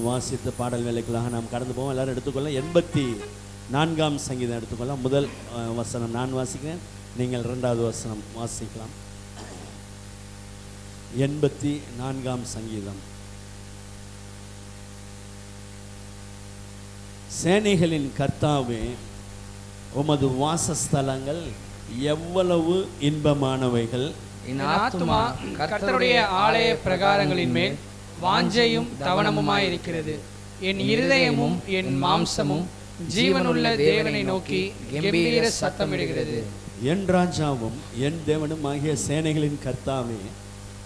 வாசித்த பாடல் வேலைக்குள்ளாக நாம் கடந்து போவோம். எல்லாரும் எடுத்துக்கொள்ள 84ஆம் சங்கீதம் எடுத்துக்கொள்ளலாம். முதல் வசனம் நான் வாசிக்கிறேன், நீங்கள் 2வது வசனம் வாசிக்கலாம். 84ஆம் சங்கீதம். சேனைகளின் கர்த்தாவே, உமது வாசஸ்தலங்கள் எவ்வளவு இன்பமானவைகள். என் ஆத்துமா கர்த்தருடைய ஆலய பிரகாரங்களின் மேல் வாஞ்சையும் தவனமுமாயிருக்கிறது. என் இருதயமும் என் மாம்சமும் ஜீவனுள்ள தேவனை நோக்கி கம்பீர சத்தமிடுகிறது. என் ராஜாவும் என் தேவனும் ஆகிய சேனைகளின் கர்த்தாவே,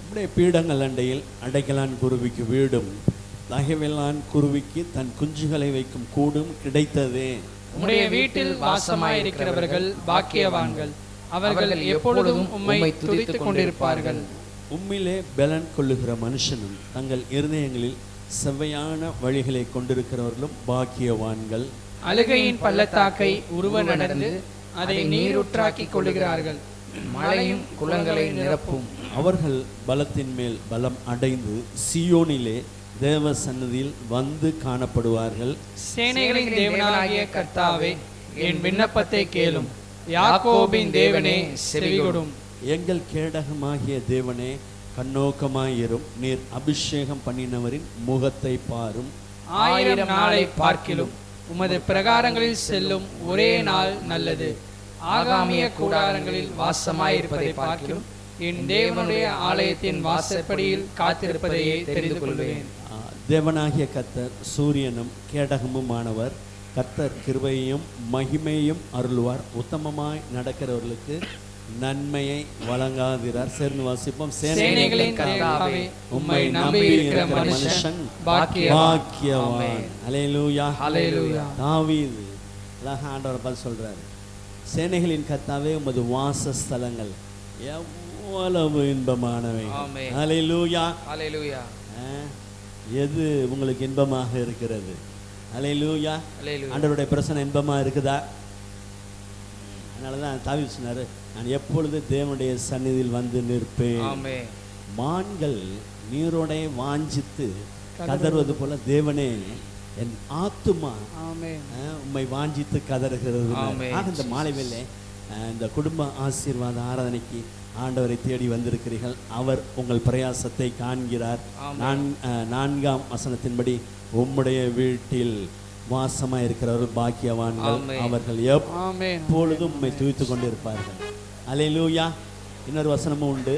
உம்முடைய பீடங்கள் அண்டையில் அடைக்கலான் குருவிக்கு வீடும் தகவலான் குருவிக்கு தன் குஞ்சுகளை வைக்கும் கூடும் கிடைத்ததே. உம்முடைய வீட்டில் வாசமாயிருக்கிறவர்கள் பாக்கியவான்கள், அவர்கள் எப்பொழுதும் உம்மை துதித்துக் கொண்டிருப்பார்கள். உம்மிலே பலன் கொள்ளுகிற மனுஷனும் தங்கள் இருதயங்களில் செவ்வையான வழிகளை கொண்டிருக்கிறவர்களும் பாக்கியவான்கள். அழுகையின் பள்ளத்தாக்கை உருவ நடந்து அதை நீரூற்றாக்கி கொள்ளுகிறார்கள். மழையும் குளங்களை நிரப்பும். அவர்கள் பலத்தின் மேல் பலம் அடைந்து சீயோனிலே தேவ சன்னதியில் வந்து காணப்படுவார்கள். சேனைகளின் தேவனாகிய கர்த்தாவே, என் விண்ணப்பத்தை கேளும். யாக்கோபின் தேவனே, செவிகொடும். எங்கள் கேடகமாகிய தேவனே, கண்ணோக்கமாயிரும். நீர் அபிஷேகம் பண்ணினவரின் முகத்தை பாரும். 1000 நாளை பார்க்கிலும் உமது பிரகாரங்களில் செல்லும் ஒரே நாள் நல்லது. ஆகாமிய கூடாரங்களில் வாசமாயிருப்பதை பார்க்கிலும் என் தேவனுடைய ஆலயத்தின் வாசற்படியில் காத்திருப்பதையே தெரிந்து கொள்வேன். தேவனாகிய கர்த்தர் சூரியனும் கேடகமுமானவர். கர்த்தர் கிருபையையும் மகிமையும் அருள்வார். உத்தமமாய் நடக்கிறவர்களுக்கு நன்மையை வழங்காதிரார். சேர்ந்து வாசிப்போம். சேனைகளின் கர்த்தாவே, உம்மை நம்பியிருக்கிற மனுஷன் பாக்கியவான். அல்லேலூயா, அல்லேலூயா. தாவீது ஆண்டவர் பதில் சொல்றாரு. சேனைகளின் கர்த்தாவே, உமது வாசஸ்தலங்கள் எவ்வளவு இன்பமானவை. அல்லேலூயா, அல்லேலூயா. எது உங்களுக்கு இன்பமாக இருக்கிறது? அல்லேலூயா. ஆண்டவருடைய பிரசன்னம் இன்பமா இருக்குதா? அதனாலதான் தாவீது சொன்னாரு, நான் எப்பொழுது தேவனுடைய சந்நிதியில் வந்து நிற்பேன். மான்கள் நீரோடை வாஞ்சித்து கதறுவது போல தேவனே, என் ஆத்துமா உம்மை வாஞ்சித்து கதறுகிறது. இந்த மாலை வேளை இந்த குடும்ப ஆசீர்வாத ஆராதனைக்கு ஆண்டவரை தேடி வந்திருக்கிறீர்கள். அவர் உங்கள் பிரயாசத்தை காண்கிறார். 4ஆம் வசனத்தின்படி உம்முடைய வீட்டில் வாசமா இருக்கிறவர்கள் பாக்கியவான்கள், அவர்கள் எப்பொழுதும் உம்மை துதித்துக் கொண்டிருப்பார்கள். அல்லேலூயா. இன்னொரு வசனமும் உண்டு.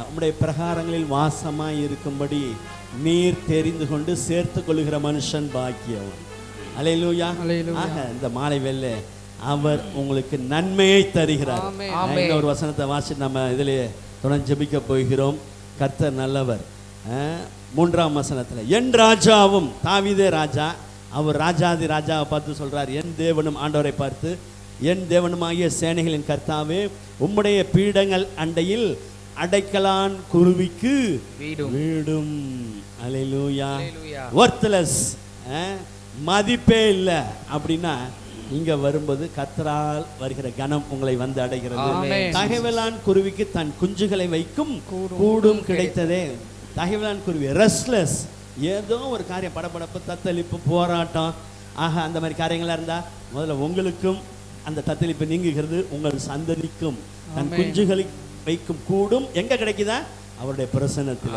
உம்முடைய பிரகாரங்களில் வாசமாய் இருக்கும்படி நீர் தெரிந்து கொண்டு சேர்த்து கொள்ளுகிற மனுஷன் பாக்கியவான். அல்லேலூயா. ஆக இந்த மாலை வேளை அவர் உங்களுக்கு நன்மையை தருகிறார். இன்னொரு வசனத்தை வாசி நம்ம இதிலே தொடர்ந்து ஜெபிக்க போகிறோம். கர்த்தர் நல்லவர். 3ஆம் வசனத்தில் என் ராஜாவும், தாவீதே ராஜா, அவர் ராஜாதி ராஜாவை பார்த்து சொல்றார், என் தேவனும், ஆண்டவரை பார்த்து, என் தேவனுமாகிய சேனைகளின் கர்த்தாவே, உம்முடைய பீடங்கள் அண்டையில் அடைக்கலான் குருவிக்கு வீடும். அல்லேலூயா. வொர்த்லெஸ், மதிப்பே இல்லை அப்படின்னா இங்க வரும்போது கர்த்தரால் வருகிற கனம் உங்களை வந்து அடைகிறது. தகவலான் குருவிக்கு தன் குஞ்சுகளை வைக்கும் கூடும் கிடைத்ததே. தகவலான் குருவி ரெஸ்ட்லெஸ், ஏதோ ஒரு காரியம், படபடப்பு, தத்தளிப்பு, போராட்டம், அந்த மாதிரி காரியங்களா இருந்தா முதல்ல உங்களுக்கும் அந்த தத்தளிப்பு நீங்குகிறது. உங்கள் சந்ததிக்கும் தன் குஞ்சுகளை வைக்கும் கூடும் எங்க கிடைக்குதா? அவருடைய பிரசன்னத்தில்.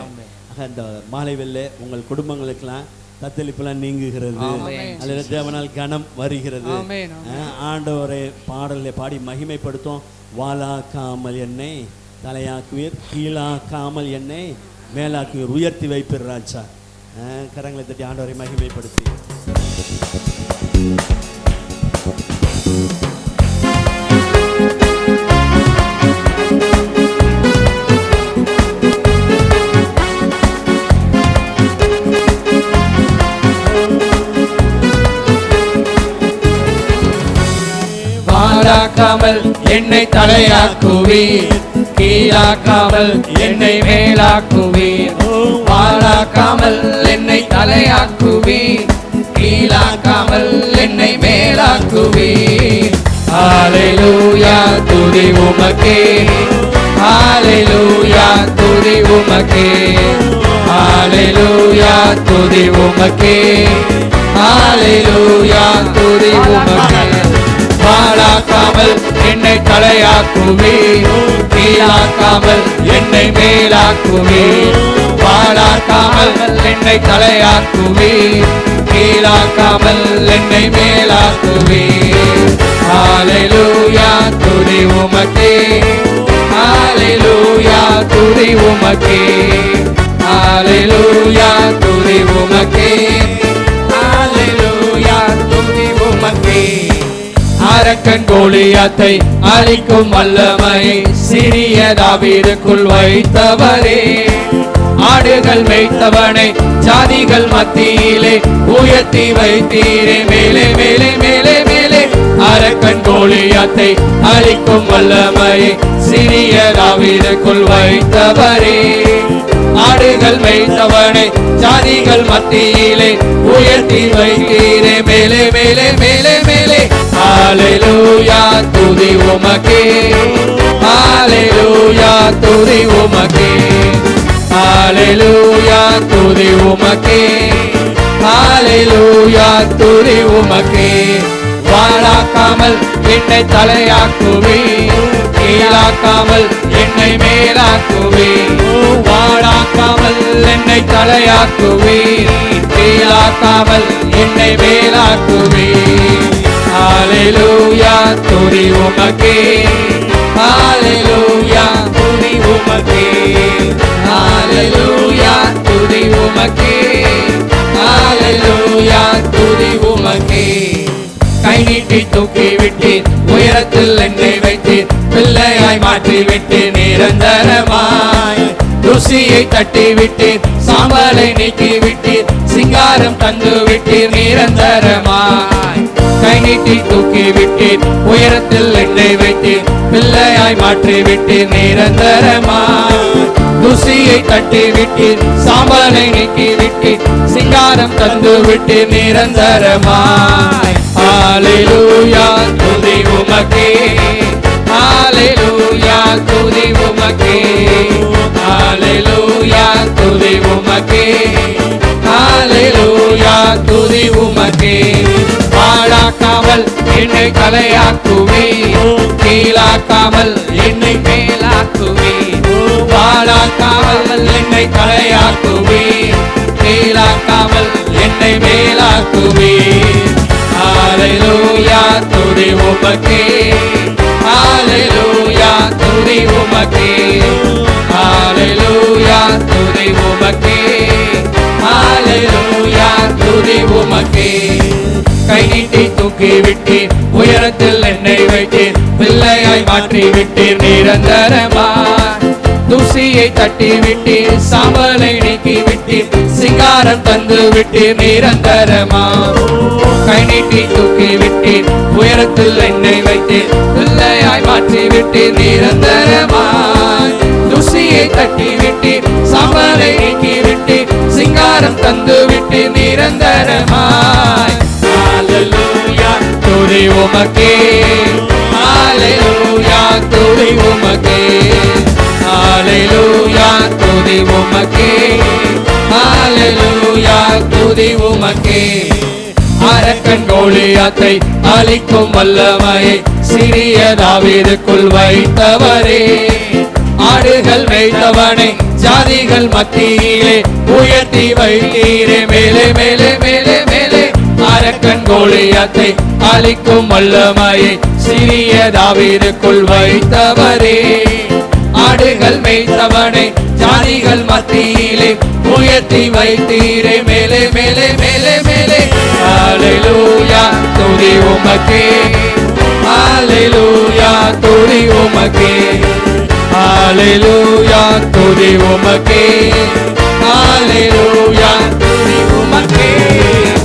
அந்த மாலை வெள்ளை உங்கள் குடும்பங்களுக்கெல்லாம் தத்தளிப்பெல்லாம் நீங்குகிறது. அதில் தேவனால் கனம் வருகிறது. ஆண்டவரை பாடலை பாடி மகிமைப்படுத்தும். வாலாக்காமல் என்னை தலையாக்குவீர், கீழாக்காமல் என்னை மேலாக்குவீர், உயர்த்தி வைப்பீர் ராஜா. கரங்களை தட்டி ஆண்டவரை மகிமைப்படுத்தி வாலாக்காமல் என்னை தலையாக்குவீர், கீழாக்காமல் என்னை மேலாக்குவீர். வாலாக்காமல் என்னை தலையாக்குவீர், கீழாக்காமல் என்னை மேலாக்குவீர். ஹல்லேலூயா, துதி உமக்கே. ஹல்லேலூயா, துதி உமக்கே. ஹalleluya துதி உமக்கே ஹalleluya துதி உமக்கே வாழாக்காமல் என்னை தலையாக்குவீர் கீழாக்காமல் என்னை மேலாக்குவீர் வாழாக்காமல் என்னை தலையாக்குவீர் கீழாக்காமல் என்னை மேலாக்குவீர் ஹalleluya துதி உமக்கே ஹalleluya துதி உமக்கே ஹalleluya துதி உமக்கே ஹalleluya துதி உமக்கே அரக்கன் கோலியாத்தை அழிக்கும் வல்லமையை சிறிய தாவீதுக்குள் வைத்தவரே ஆடுகள் மேய்த்தவனை ஜாதிகள் மத்தியிலே உயர்த்தி வைத்தீரே மேலே மேலே மேலே மேலே அரக்கன் கோலியாத்தை அழிக்கும் வல்லமையை சிறிய தாவீதுக்குள் வைத்தவரே ஆடுகள் மேய்த்தவனை ஜாதிகள் மத்தியிலே உயர்த்தி வைத்தீரே மேலே மேலே மேலே மேலே ஹalleluya துதி உமக்கே ஹalleluya துதி உமக்கே ஹalleluya துதி உமக்கே ஹalleluya துதி உமக்கே வாழாக்காமல் என்னை தலையாக்குவீர் கீழாக்காமல் என்னை மேலாக்குவீர் வாழாக்காமல் என்னை தலையாக்குவீர் கீழாக்காமல் என்னை மேலாக்குவீர் ஹalleluya துதி உமக்கே ஹalleluya துதி உமக்கே ஹalleluya துதி உமக்கே ஹalleluya துதி உமக்கே கை நீட்டி தூக்கி விட்டீர் உயரத்தில் என்னை வைத்தீர் பிள்ளையாய் மாற்றி விட்டீர் நிரந்தரமாய் ருசியை தட்டி விட்டீர் சாம்பலை நீக்கி விட்டீர் சிங்காரம் தந்து விட்டீர் நிரந்தரமாய் கை நீட்டி தூக்கி விட்டீர் உயரத்தில் என்னை வைத்தீர் பிள்ளையாய் மாற்றி விட்டீர் நிரந்தரமாய் ருசியை தட்டி விட்டீர் சாம்பலை நீக்கி விட்டீர் சிங்காரம் தந்து விட்டீர் நிரந்தரமாய் ஹalleluya துதி உமக்கே ஹalleluya துதி உமக்கே ஹalleluya துதி உமக்கே ஹalleluya துதி உமக்கே வாழாக்காமல் என்னை தலையாக்குவீர் கீழாக்காமல் என்னை மேலாக்குவீர் வாழாக்காமல் என்னை தலையாக்குவீர் கீழாக்காமல் என்னை மேலாக்குவீர் ஹalleluya துதி உமக்கே ஹalleluya துதி உமக்கே ஹalleluya துதி உமக்கே ஹalleluya துதி உமக்கே கை நீட்டி தூக்கி விட்டீர் உயரத்தில் என்னை வைத்தீர் பிள்ளையாய் மாற்றி விட்டீர் நிரந்தரமாய் தூசியை தட்டி விட்டீர் சாம்பலை நீக்கி விட்டீர் சிங்காரம் தந்து விட்டீர் நிரந்தரமாய் கை நீட்டி தூக்கி விட்டீர் உயரத்தில் என்னை வைத்தீர் பிள்ளையாய் மாற்றி விட்டீர் நிரந்தரமாய் தூசியை தட்டி விட்டீர் சாம்பலை நீக்கி விட்டீர் சிங்காரம் தந்து விட்டீர் நிரந்தரமாய் ஹalleluya துதி உமக்கே ஹalleluya துதி உமக்கே ஹalleluya துதி உமக்கே ஹalleluya துதி உமக்கே அரக்கன் கோலியாத்தை அழிக்கும் வல்லமையை சிறிய தாவீதுக்குள் வைத்தவரே ஆடுகள் மேய்த்தவனை ஜாதிகள் மத்தியிலே உயர்த்தி வைத்தீரே மேலே மேலே மேலே மேலே அரக்கன் கோலியாத்தை அழிக்கும் வல்லமையை சிறிய தாவீதுக்குள் வைத்தவரே ஆடுகள் மேய்த்தவனை ஜாதிகள் மத்தியிலே உயர்த்தி வைத்தீரே மேலே மேலே மேலே மேலே ஹalleluya துதி உமக்கே ஹalleluya துதி உமக்கே ஹalleluya துதி உமக்கே ஹalleluya துதி உமக்கே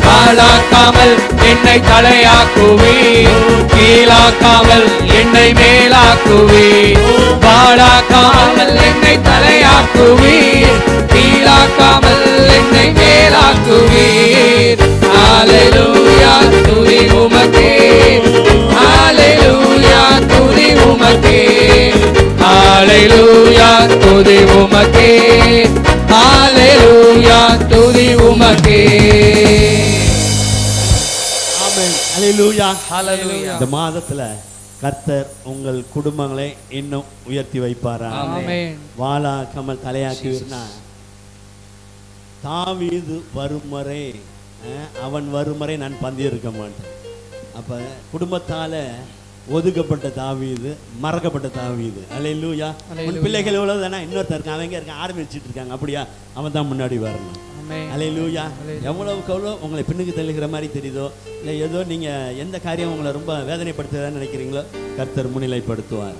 வாழாக்காமல் என்னை தலையாக்குவீர் கீழாக்காமல் என்னை மேலாக்குவீர் வாழாக்காமல் என்னை தலையாக்குவீர் கீழாக்காமல் என்னை மேலாக்குவீர் ஹalleluya துதி உமக்கே ஹalleluya துதி உமக்கே ஹalleluya துதி உமக்கே ஹalleluya உமக்கே. ஆமென். அல்லேலூயா. ஹல்லேலூயா. இந்த மாதத்துல கர்த்தர் உங்கள் குடும்பங்களை இன்னும் உயர்த்தி வைப்பாரா? ஆமென். வாளாக்காமல் தலையாக்குவீர்னா, தாவீது வரும் வரை அவன் வரும் வரை நான் பந்தி இருக்க மாட்டேன். அப்ப குடும்பத்தால ஒதுக்கப்பட்ட தாவீது, மறக்கப்பட்ட தாவீது. அல்லேலூயா. உன் பிள்ளைகள் எவ்வளவு தானே, இன்னொருத்தர் இருக்கான், அவங்க இருக்கான், ஆரம்பிச்சுட்டு இருக்காங்க, அப்படியா அவன் தான் முன்னாடி வரணும். அல்லேலூயா. எவ்வளவுக்கு எவ்வளோ உங்களை பின்னுக்கு தள்ளுகிற மாதிரி தெரியுதோ, இல்லை ஏதோ நீங்கள் எந்த காரியம் உங்களை ரொம்ப வேதனைப்படுத்துறதான்னு நினைக்கிறீங்களோ, கர்த்தர் முன்னிலைப்படுத்துவார்.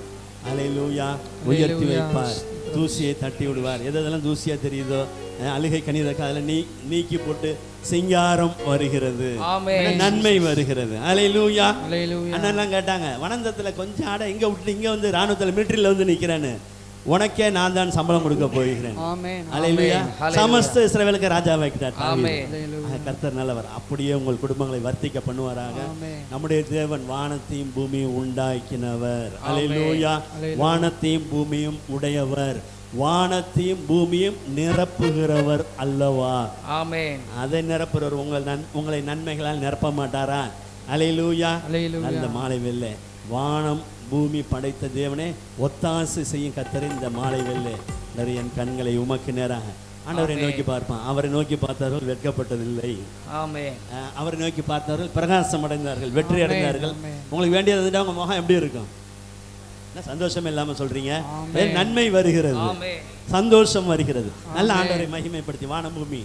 அல்லேலூயா. உயர்த்தி வைப்பார், தூசியை தட்டி விடுவார். எதெல்லாம் தூசியா தெரியுதோ, அழுகை கணிதக்க அதில் நீக்கி போட்டு சிங்காரம் வருகிறது, நன்மை வருகிறது. அல்லேலூயா. அண்ணெல்லாம் கேட்டாங்க, வனந்தத்தில் கொஞ்சம் ஆட இங்கே விட்டு இங்கே வந்து ராணுவத்தில் மிலிட்டரியில் வந்து நிற்கிறேன்னு, உனக்கே நான் தான் சம்பளம் கொடுக்க போகிறேன். அல்லேலூயா. சமஸ்த இஸ்ரவேலுக்கு ராஜாவாக்கிட்டார். கர்த்தர் நல்லவர். அப்படியே உங்கள் குடும்பங்களை வர்த்திக்க பண்ணுவாராக. நம்முடைய தேவன் வானத்தையும் பூமியும் உண்டாக்கினவர். அல்லேலூயா. வானத்தையும் பூமியும் உடையவர், வானத்தையும் பூமியும் நிரப்புகிறவர் அல்லவா? ஆமென். அதை நிரப்புகிறவர் உங்களை நன்மைகளால் நிரப்ப மாட்டாரா? அல்லேலூயா. அந்த மாலை வெள்ளை வானம் பூமி படைத்த தேவனே, ஒத்தாசை செய்யும் கர்த்தரே, இந்த மாலை வெள்ளை நிறைய என் கண்களை உமக்கு நேராக ஆண்டவரை நோக்கி பார்ப்பான். அவரை நோக்கி பார்த்தவர்கள் வெட்கப்பட்டதில்லை. அவரை நோக்கி பார்த்தவர்கள் பிரகாசம் அடைந்தார்கள், வெற்றி அடைந்தார்கள். உங்களுக்கு வேண்டியது அவங்க முகம் எப்படி இருக்கும்? சந்தோஷம் இல்லாம சொல்றீங்க. நன்மை வருகிறது, சந்தோஷம் வருகிறது. நல்ல ஆண்டவரை மகிமைப்படுத்தி வானம் பூமி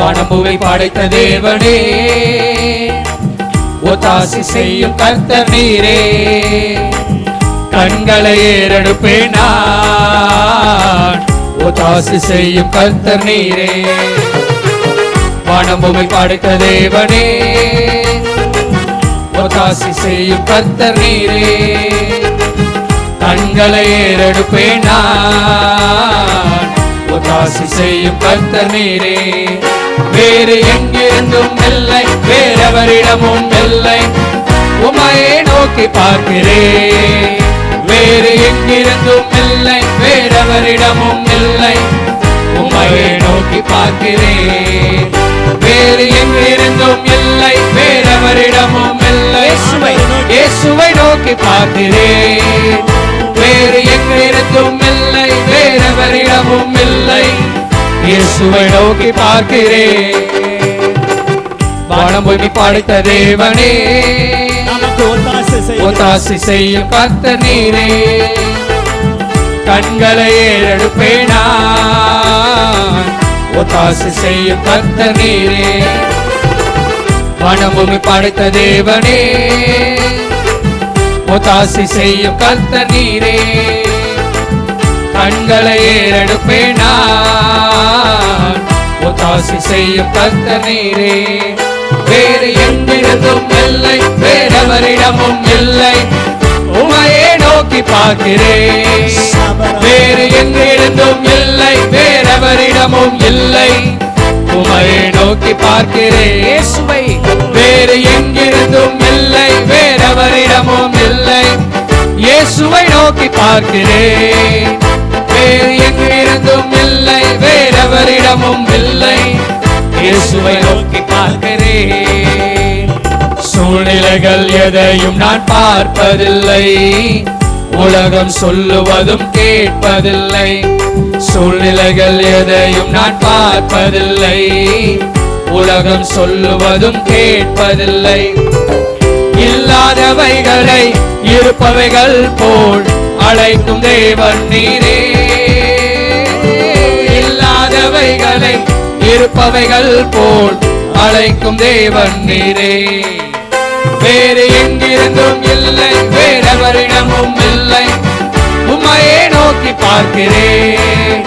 வானபூமி படைத்த தேவனே, ஒத்தாசி செய்யும் கர்த்தர் நீரே. கண்களை ஏறெடுப்பேன் நான், ஒத்தாசி செய்யும் கர்த்தர் நீரே. வானபூமி படைத்த தேவனே, ஒத்தாசி செய்யும் கர்த்தர் நீரே. கண்களை ஏறெடுப்பேன் நான், ஒத்தாசி செய்யும் கர்த்தர் நீரே. வேறு எங்கிருந்தும் இல்லை, வேறெவரிடமும் இல்லை, உமையை நோக்கி பார்க்கிறேன். வேறு எங்கிருந்தும் இல்லை, வேறெவரிடமும் இல்லை, உமையை நோக்கி பார்க்கிறேன். வேறு எங்கிருந்தும் இல்லை, வேறெவரிடமும் இல்லை, இயேசுவை நோக்கி பார்க்கிறேன். வேறு எங்கிருந்தும் இல்லை, வேறெவரிடமும் இல்லை, இயேசுவை நோக்கி பார்க்கிறேன். வானபூமி படைத்த தேவனே, ஒத்தாசி செய்யும் கர்த்தர் நீரே. கண்களை ஏறெடுப்பேன் நான், ஒத்தாசி செய்யும் கர்த்தர் நீரே. வானபூமி படைத்த தேவனே, ஒத்தாசி செய்யும் கர்த்தர் நீரே. கண்களை ஏறெடுப்பேன் நான், ஒத்தாசி செய்யும் கர்த்தர் நீரே. வேறு எங்கிருந்தும் இல்லை, வேறெவரிடமும் இல்லை, உமையை நோக்கி பார்க்கிறேன். வேறு எங்கிருந்தும் இல்லை, வேறெவரிடமும் இல்லை, உமையை நோக்கி பார்க்கிறேன். வேறு எங்கிருந்தும் இல்லை, வேறெவரிடமும் இல்லை, இயேசுவை நோக்கி பார்க்கிறேன். வேறு எங்கிருந்தும் இல்லை, வேறெவரிடமும் இல்லை, இயேசுவை நோக்கி பார்க்கிறேன். சூழ்நிலைகள் எதையும் நான் பார்ப்பதில்லை, உலகம் சொல்லுவதும் கேட்பதில்லை. சூழ்நிலைகள் எதையும் நான் பார்ப்பதில்லை, உலகம் சொல்லுவதும் கேட்பதில்லை. இல்லாதவைகளை இருப்பவைகள் போல் அழைக்கும் தேவன் நீரே. இல்லாதவைகளை இருப்பவைகள் போல் அழைக்கும் தேவன் நீரே. வேறு எங்கிருந்தும் இல்லை, வேறெவரிடமும் இல்லை, உமையை நோக்கி பார்க்கிறேன்.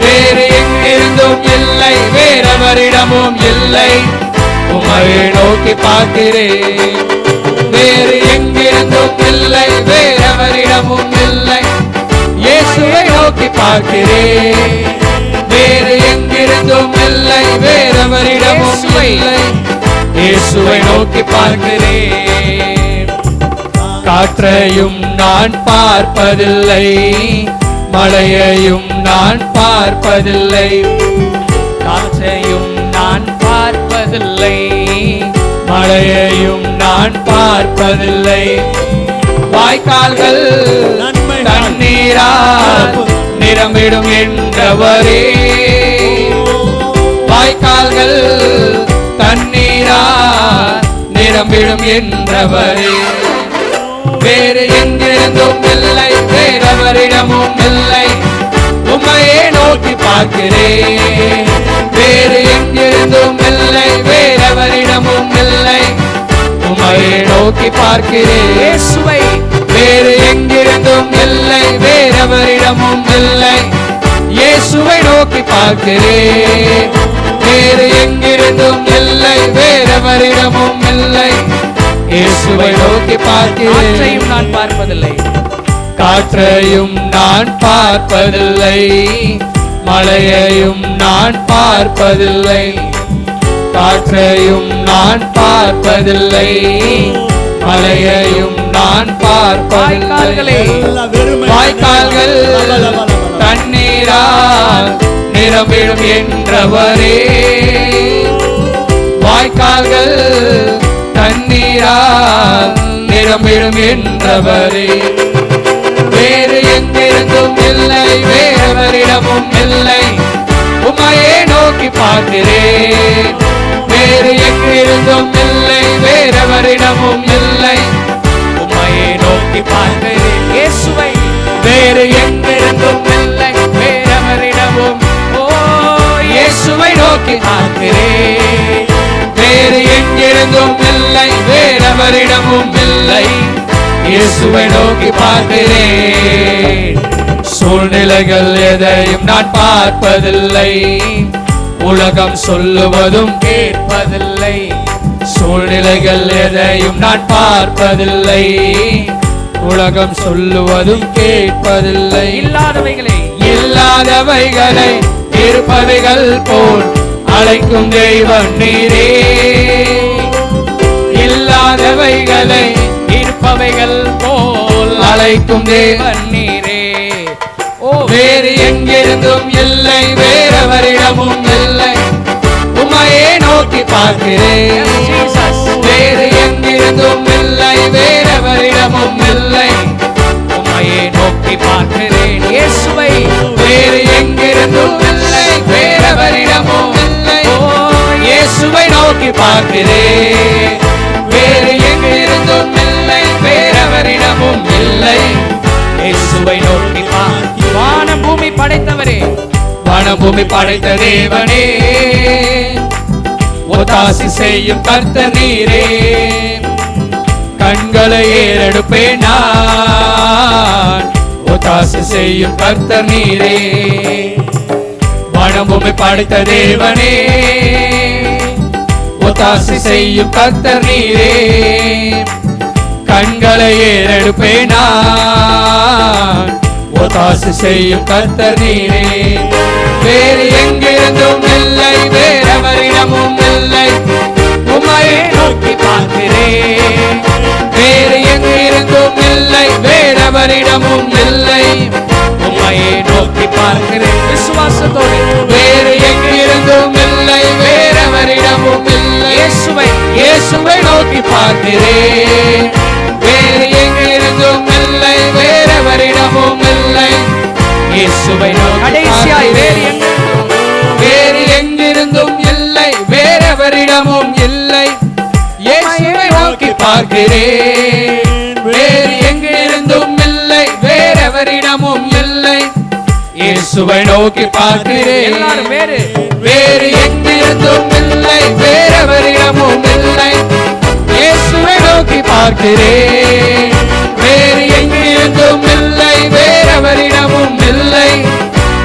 வேறு எங்கிருந்தும் இல்லை, வேறெவரிடமும் இல்லை, உமையை நோக்கி பார்க்கிறேன். வேறு எங்கிருந்தும் இல்லை, வேறெவரிடமும் இல்லை, இயேசுவை நோக்கி பார்க்கிறேன். வேறு இயேசுவை நோக்கி பார்க்கிறேன். காற்றையும் நான் பார்ப்பதில்லை, மழையையும் நான் பார்ப்பதில்லை. காற்றையும் நான் பார்ப்பதில்லை, மழையையும் நான் பார்ப்பதில்லை. வாய்க்கால்கள் தண்ணீரால் நிரம்பிடும் என்றவரே, வாய்க்கால்கள் தண்ணீரால் நிரம்பிடும் என்றவரே. வேறு எங்கிருந்தும் இல்லை, வேறவரிடமும் இல்லை, உம்மையே நோக்கி பார்க்கிறேன். வேறு எங்கிருந்தும் இல்லை, வேறவரிடமும் இல்லை, உம்மையே நோக்கி பார்க்கிறேன். இயேசுவை வேறு எங்கிருந்தும் இல்லை, வேறவரிடமும் இல்லை, இயேசுவை நோக்கி பார்க்கிறேன். வேறு எங்கிருந்தும் இல்லை, வேறவரிடமும் இல்லை, இயேசுவை நோக்கி பார்க்கிறேன். காற்றையும் நான் பார்ப்பதில்லை, காற்றையும் நான் பார்ப்பதில்லை, மழையையும் நான் பார்ப்பதில்லை. காற்றையும் நான் பார்ப்பதில்லை, மழையையும் நான் பார்ப்பதில்லை. வாய்க்கால்கள் தண்ணீரால் நிரம்பிடும் என்றவரே, வாய்க்கால்கள் தண்ணீரால் நிரம்பிடும் என்றவரே. வேறு எங்கிருந்தும் இல்லை, வேறவரிடமும் இல்லை, உம்மையே நோக்கி பார்க்கிறேன். வேறு எங்கிருந்தும் இல்லை, வேறவரிடமும் இல்லை, உம்மையே நோக்கி பார்க்கிறேன். இயேசுவை வேறு எங்கிருந்தும் இல்லை, வேறவரிடமும் இயேசுவை நோக்கி பார்க்கிறேன். வேறு எங்கிருந்தும் இல்லை, வேறவரிடமும் இல்லை, இயேசுவை நோக்கி பார்க்கிறேன். சூழ்நிலைகள் எதையும் நான் பார்ப்பதில்லை, உலகம் சொல்லுவதும் கேட்பதில்லை. சூழ்நிலைகள் எதையும் நான் பார்ப்பதில்லை, உலகம் சொல்லுவதும் கேட்பதில்லை. இல்லாதவைகளை இருப்பவைகள் போல் அழைக்கும் தெய்வம் நீரே. இல்லாதவைகளை இருப்பவைகள் போல் அழைக்கும் தேவன் நீரே. வேறு எங்கிருந்தும் இல்லை, வேறவரிடமும் இல்லை, உம்மையே நோக்கி பார்க்கிறேன். வேறு எங்கிருந்தும் இல்லை, வேறவரிடமும் இல்லை, உம்மையே நோக்கி பார்க்கிறேன். இயேசுவை வேறு எங்கிருந்தும் இல்லை, வேறவரிடமும் இல்லை, இயேசுவை நோக்கி பார்க்கிறேன். வேறு எங்கிருந்தும் இல்லை, வேறவரிடமும் இல்லை, இயேசுவை நோக்கி பார்க்கிறேன். வானம் பூமி படைத்தவரே, வானம் பூமி படைத்த தேவனே, ஒத்தாசி செய்யும் கர்த்தர் நீரே. கண்களை ஏறெடுப்பேன் நான், ஒத்தாசி செய்யும் கர்த்தர் நீரே. வானம் பூமி படைத்த தேவனே, ஒத்தாசி செய்யும் கர்த்தர் நீரே. கண்களை ஏறெடுப்பேன் நான், ஒத்தாசி செய்யும் கர்த்தர் நீரே. வேறு எங்கிருந்தும் இல்லை, வேறவரிடமும் இல்லை, உம்மையே நோக்கி பார்க்கிறேன். வேறு எங்கிருந்தும் இல்லை, வேறவரிடமும் இல்லை, உம்மையே நோக்கி பார்க்கிறேன். விசுவாசத்தோடு வேறு எங்கிருந்தும் இல்லை, வேறவரிடமும் இல்லை, இயேசுவை நோக்கி பார்க்கிறேன். வேறு எங்கிருந்தும் இல்லை, வேறவரிடமும் இல்லை, இயேசுவை நோக்கி கடைசியாய் வேறு எங்கிருந்தும் இல்லை, வேறவரிடமும் இல்லை, இயேசுவை நோக்கி பார்க்கிறேன். வேறு எங்கிருந்தும் இல்லை, வேறவரிடமும் இல்லை, இயேசுவை நோக்கி பார்க்கிறேன். வேறு எங்கிருந்தும் இல்லை, வேறவரிடமும் இல்லை, இயேசுவை நோக்கி பார்க்கிறேன். வேறு எங்கிருந்தும் இல்லை, வேறவரிடமும் இல்லை,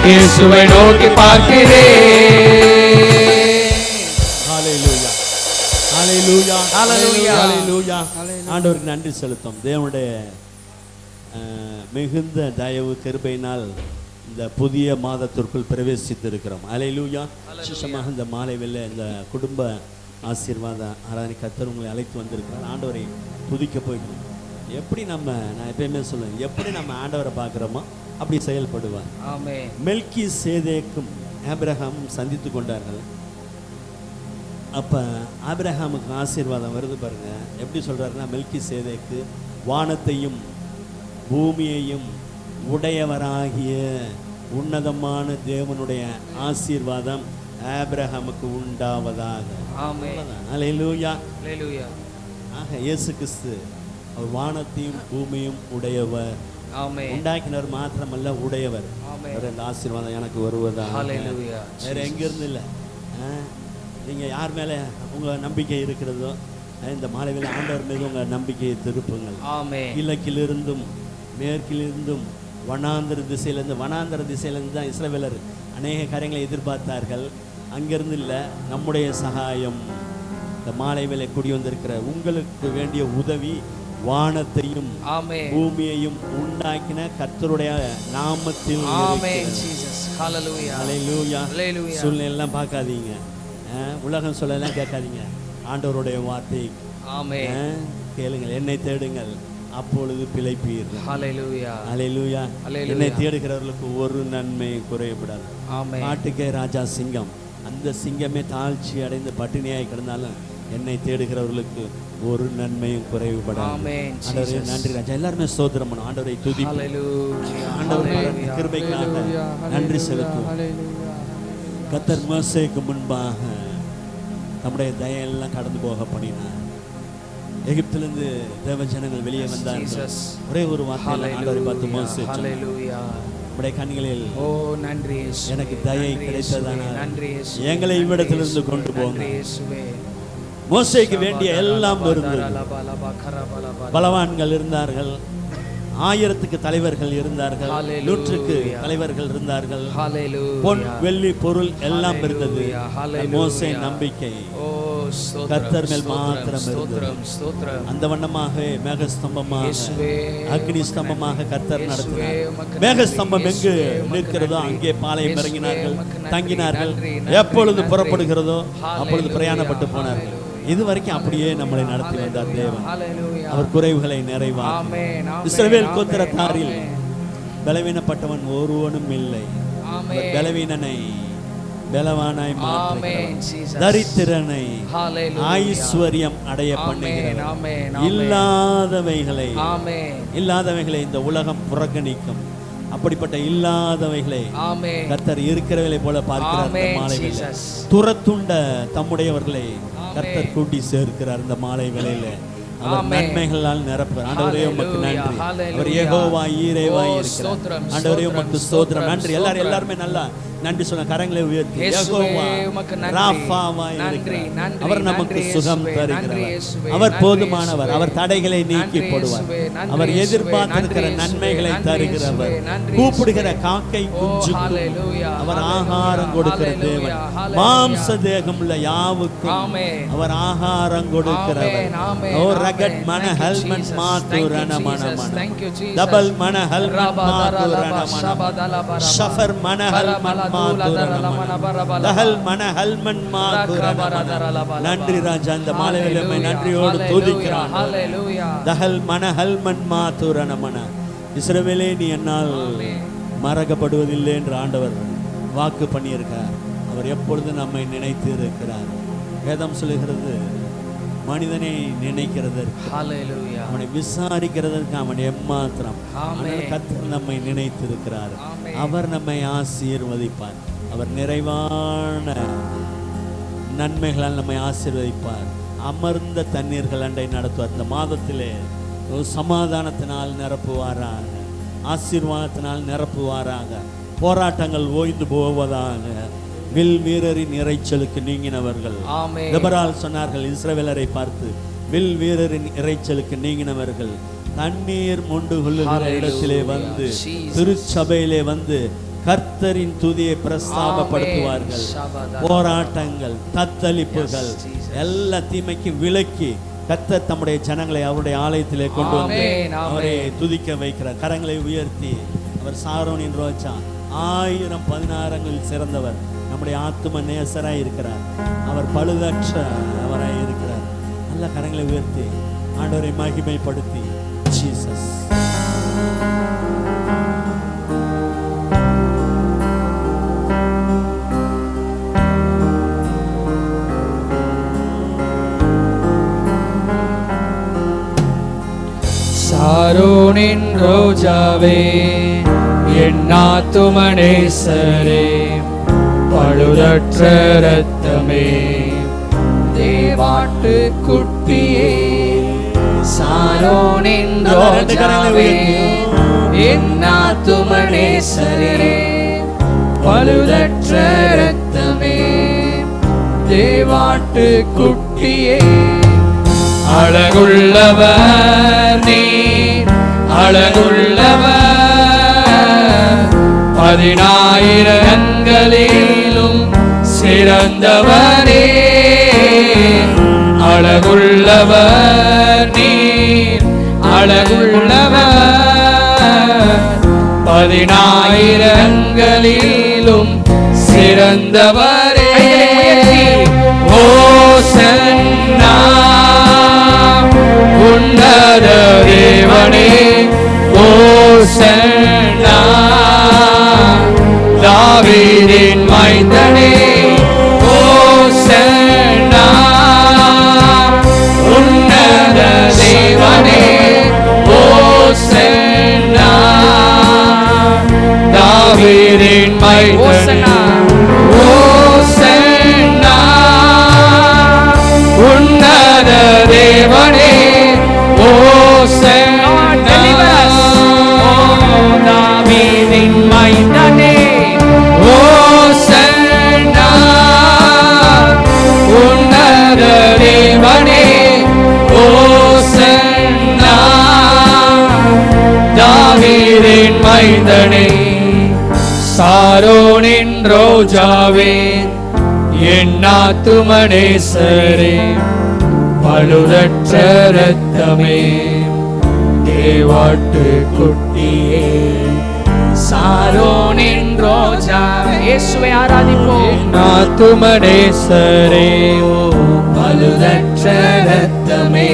இயேசுவை நோக்கி பார்க்கிறேன். ஹல்லேலூயா, ஹல்லேலூயா, ஹல்லேலூயா, ஹல்லேலூயா. ஆண்டவருக்கு நன்றி செலுத்தும். தேவனுடைய மிகுந்த தயவு கிருபையினால் இந்த புதிய மாதத்திற்குள் பிரவேசித்திருக்கிறோம். ஹல்லேலூயா. விசேஷமாக இந்த மாலை வேளை இந்த குடும்ப ஆசீர்வாத ஆராதனை கர்த்தர் உங்களை அழைத்து வந்திருக்கிறார். ஆண்டவரை துதிக்க போய்க்கிறோம். எப்படி நான் எப்பயுமே சொல்லுவேன், எப்படி நம்ம ஆண்டவரை பார்க்குறோமோ அப்படி செயல்படுவார். ஆமென். மெல்கி சேதேக்கும் ஆபிரகாமும் சந்தித்து கொண்டார்கள். அப்போ ஆபிரகாமுக்கு ஆசீர்வாதம் வருது பாருங்க. எப்படி சொல்றாருன்னா, மெல்கி சேதேக்கு வானத்தையும் பூமியையும் உடையவராகிய உன்னதமான தேவனுடைய ஆசீர்வாதம் ஆபிரகாமுக்கு உண்டாவதாக. ஆமென். அல்லேலூயா. அல்லேலூயா. ஆக இயேசு கிறிஸ்து அவர் வானத்தையும் பூமியும் உடையவர். ஆமென். உண்டாக்கினர் மாத்திரமல்ல, உடையவர். ஆமென். வேற இந்த ஆசீர்வாதம் எனக்கு வருவதாக. ஹல்லேலூயா. வேற எங்கிருந்து இல்லை. நீங்கள் யார் மேலே உங்கள் நம்பிக்கை இருக்கிறதோ இந்த மாலையில் ஆண்டவர் மீது உங்கள் நம்பிக்கையை திருப்புங்கள். ஆமென். கிழக்கிலிருந்தும் மேற்கிலிருந்தும் வனாந்தர திசையிலேருந்து தான் இஸ்ரவேலர் அநேக காரியங்களை எதிர்பார்த்தார்கள். அங்கிருந்து இல்லை, நம்முடைய சகாயம் இந்த மாலை வேலை கூடி வந்திருக்கிற உங்களுக்கு வேண்டிய உதவி வானத்தையும் ஆமென். பூமியையும் உண்டாக்கின கர்த்தருடைய நாமத்தில். ஆமென். ஜீசஸ். ஹல்லேலூயா. ஹல்லேலூயா. ஹல்லேலூயா. சூழ்நிலையெல்லாம் பார்க்காதீங்க, உலகம் சொல்லலாம் கேட்காதீங்க. ஆண்டவருடைய வார்த்தை ஆமென். கேளுங்கள், என்னை தேடுங்கள் அப்பொழுது பிழைப்பீர்கள். ஹல்லேலூயா. ஹல்லேலூயா. ஹல்லேலூயா. என்னை தேடுகிறவர்களுக்கு ஒரு நன்மை குறையப்படாது. ஆமென். காட்டுக்கே ராஜா சிங்கம், அந்த சிங்கமே தாழ்ச்சி அடைந்து பட்டினியாய் கிடந்தாலும் என்னை தேடுகிறவர்களுக்கு ஒரு நன்மையும் குறைவுபடாது. ஆமென். ஆண்டவரே நன்றி ராஜா. எல்லாருமே ஸ்தோத்திரம் பண்ணும். ஆண்டவரை துதிப்போம். ஹல்லேலூயா. ஆண்டவருடைய கிருபைக்காக நன்றி செலுத்துவோம். ஹல்லேலூயா. கர்த்தர் மோசேக்கு முன்பாக நம்முடைய தயெல்லாம் கடந்து போக பண்ணினார். எகிப்திலிருந்து தேவ ஜனங்கள் வெளியே வந்தார்கள். ஒரே ஒரு வார்த்தை ஆண்டவரை பார்த்து மோசே சொன்னார், நம்முடைய கண்களில் ஓ நன்றி இயேசுவே, எனக்கு தயை கிடைத்ததானால் நன்றி இயேசுவே, எங்களை இவ்விடத்திலிருந்து கொண்டு போங்க. நன்றி இயேசுவே. மோசேக்கு வேண்டிய எல்லாம் இருந்தது. பலவான்கள் இருந்தார்கள், 1000க்கு தலைவர்கள் இருந்தார்கள், 100க்கு தலைவர்கள் இருந்தார்கள், பொன் வெள்ளி பொருள் எல்லாம் இருந்தது. மோசே நம்பிக்கை கர்த்தர் மேல் மாத்திரம் இருந்தது. அந்த வண்ணமாக மேகஸ்தம்பமாக அக்னி ஸ்தம்பமாக கர்த்தர் நடத்தினார். மேகஸ்தம்பம் எங்கு நிற்கிறதோ அங்கே பாளையம் இறங்கினார்கள், தங்கினார்கள். எப்பொழுது புறப்படுகிறதோ அப்பொழுது பிரயாணப்பட்டு போனார்கள். இது வரைக்கும் அப்படியே நம்மளை நடத்தி வந்தார் தேவன். அவர் குறைவுகளை நிறைவார். இஸ்ரவேல் கோத்திரத்தாரில் பலவீனப்பட்டவன் ஒருவனும் இல்லை. பலவீனனை பலவானாய் மாற்றுகிறார், தரித்திரனை ஐஸ்வர்யம் அடைய பண்ணுகிறார். இல்லாதவைகளை இந்த உலகம் புறக்கணிக்கும். அப்படிப்பட்ட இல்லாதவைகளை கர்த்தர் இருக்கிறவர்களை போல பார்க்கிறார். துரத்துண்ட தம்முடையவர்களை கர்த்தர் கூட்டி சேர்க்கிறார். இந்த மாலை வேளையில அவர் நன்மைகளால் நிரப்புறார். ஆண்டவரே உமக்கு நன்றி. அவர் யெகோவா ஈரேவாய் இருக்கிறார். ஆண்டவரே உமக்கு ஸ்தோத்திரம். நன்றி. எல்லாருமே நல்லா நன்றி சொன்ன கரங்களை உயர்த்தி யெகோவா ராஃபாவாய் இருக்கிறார். அவர் நமக்கு சுகம் தருகிறவர். அவர் போதுமானவர். அவர் தடைகளை நீக்கி போடுவார். அவர் எதிர்பார்த்திருக்கிற நன்மைகளை தருகிறவர். கூப்பிடுகிற காக்கை குஞ்சுக்கு அவர் ஆகாரம் கொடுக்கிற தேவன். மாம்ச தேகம் உள்ள யாவுக்கும் அவர் ஆகாரம் கொடுக்கிறவர். ஓ ரகட் மன ஹல்மன் மாதுரன மனமன டபல் மன ஹல்மன் மாதுரன மனமன ஷஃபர் மன ஹல்மன் நன்றி ராஜா. இந்த மாலையில நன்றியோடு துதிக்கிறான். தஹல் மன ஹல்மன் மாதுரனமன. இஸ்ரவேலே, நீ என்னால் மறக்கப்படுவதில்லை என்று ஆண்டவர் வாக்கு பண்ணியிருக்கார். அவர் எப்பொழுது நம்மை நினைத்து இருக்கிறார். வேதம் சொல்லுகிறது, மனிதனை நினைக்கிறதற்கு, அவனை விசாரிக்கிறதற்கு அவன் எம்மாத்திரம். கர்த்தர் நம்மை நினைத்திருக்கிறார். அவர் நம்மை ஆசீர்வதிப்பார். அவர் நிறைவான நன்மைகளால் நம்மை ஆசீர்வதிப்பார். அமர்ந்த தண்ணீர்கள் அண்டை நடத்துவார். இந்த மாதத்திலே சமாதானத்தினால் நிரப்புவாராக, ஆசீர்வாதத்தினால் நிரப்புவாராக. போராட்டங்கள் ஓய்ந்து போவதாக. வில் வீரரின் இறைச்சலுக்கு நீங்கினவர்கள். எபரால் சொன்னார்கள் இஸ்ரவேலரை பார்த்து, வில் வீரரின் இறைச்சலுக்கு நீங்கினவர்கள் தண்ணீர் மொண்டு கொள்ளுகிற இடத்திலே வந்து, திருச்சபையிலே வந்து கர்த்தரின் துதியை பிரஸ்தாபப்படுத்துவார்கள். போராட்டங்கள், தத்தளிப்புகள் எல்லா தீமைக்கும் விலக்கி கர்த்தர் தம்முடைய ஜனங்களை அவருடைய ஆலயத்திலே கொண்டு வந்து அவரை துதிக்க வைக்கிறார். கரங்களை உயர்த்தி அவர் சாரோனின் ரோஜா 1000 16 சிறந்தவர். நம்முடைய ஆத்தும நேசராய் இருக்கிறார். அவர் பழுதற்ற அவராய் இருக்கிறார். நல்ல கரங்களை உயர்த்தி ஆண்டவரை மகிமைப்படுத்தி ஜீசஸ். சாரோனின் ரோஜாவே, என் ஆத்தும நேசரே, பழுதற்ற இரத்தமே, தேவாட்டு குட்டியே. சாரோனின் ரோஜாவே, என் ஆத்தும நேசரே, பழுதற்ற இரத்தமே, தேவாட்டு குட்டியே. அழகுள்ளவர் நீர், அழகுள்ளவர், 10,000 சிறந்தவரே. அழகுள்ளவர் நீர், அழகுள்ளவர், 10,000 சிறந்தவரே. ஓசன்னா உன்னத தேவனே, ஓசன்னா தாவீதின் மைந்தனே, ஓசன்னா உன்னத தேவனே, ஓசன்னா தாவீதின் மைந்தனே, ஓசன்னா உன்னத தேவனே, தாவீதின் மைந்தனே, ஓசன்னா உன்னத தேவனே, ஓசன்னா தாவீதின் மைந்தனே. சாரோனின் ரோஜாவே, என் ஆத்தும நேசரே, பழுதற்ற இரத்தமே, தேவாட்டு குட்டியே. சாரோனின் ரோஜா, இயேசுவை ஆராதிப்போம். ஆத்தும நேசரே, பழுதற்ற இரத்தமே,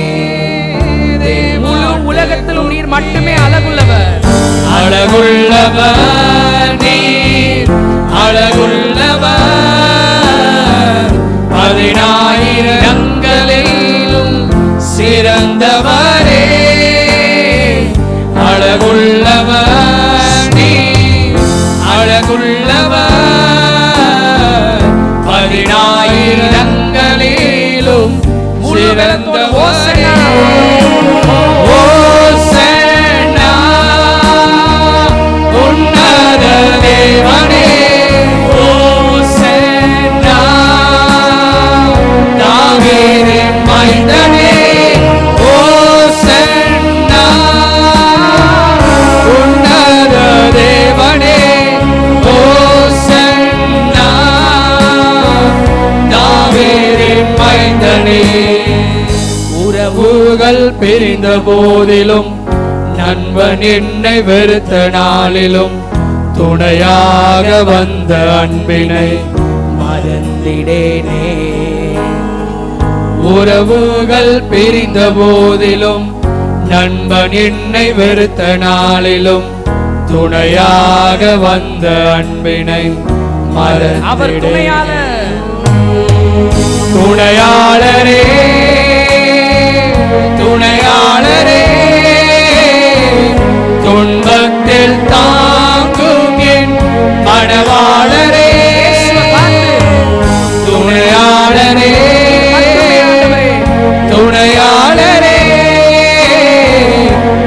முழு உலகத்திலும் நீர் மட்டுமே அழகுள்ளவர். அழகுள்ளவர் நீர், அழகுள்ளவர், 10,000 சிறந்தவரே. அழகுள்ளவர் நீர், அழகுள்ளவர், 10,000 சிறந்தவரே. ஓசன்னா உன்னத தேவனே, ஓசன்னா தாவீதின் மைந்தனே, ஓசன்னா உன்னத தேவனே, ஓசன்னா தாவீதின் மைந்தனே. உறவுகள் பிரிந்த போதிலும், நண்பன் என்னை வெறுத்த நாளிலும், துணையாக வந்த அன்பினை மறந்திடேனே. உறவுகள் பிரிந்த போதிலும், நண்பன் என்னை வெறுத்த நாளிலும், துணையாக வந்த அன்பினை மறந்திடேனே. துணையாளரே, துணையாளரே, துன்பத்தில் தாங்கும் என் மணவாளரே. துணையாளரே, துணையாளரே,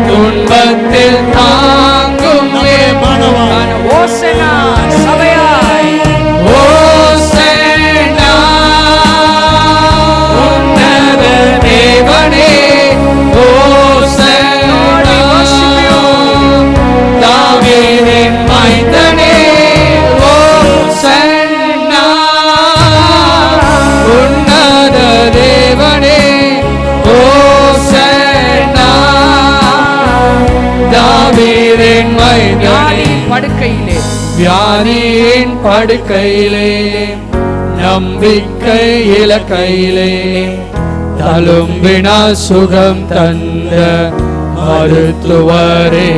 துன்பத்தில் தாங்கும் என் மணவாள. ஓசன்னா சபையாய், ஓசன்னா உன்னத தேவனே, ஓசன்னா தாவீதின் மைந்தனே, ஓசன்னா உன்னத தேவனே, ஓசன்னா தாவீதின் மைந்தனே. படுக்கையிலே வியாதியின் படுக்கையிலே நம்பிக்கை இலக்கையிலே தழும்பினால் சுகம் தந்த மருத்துவரே.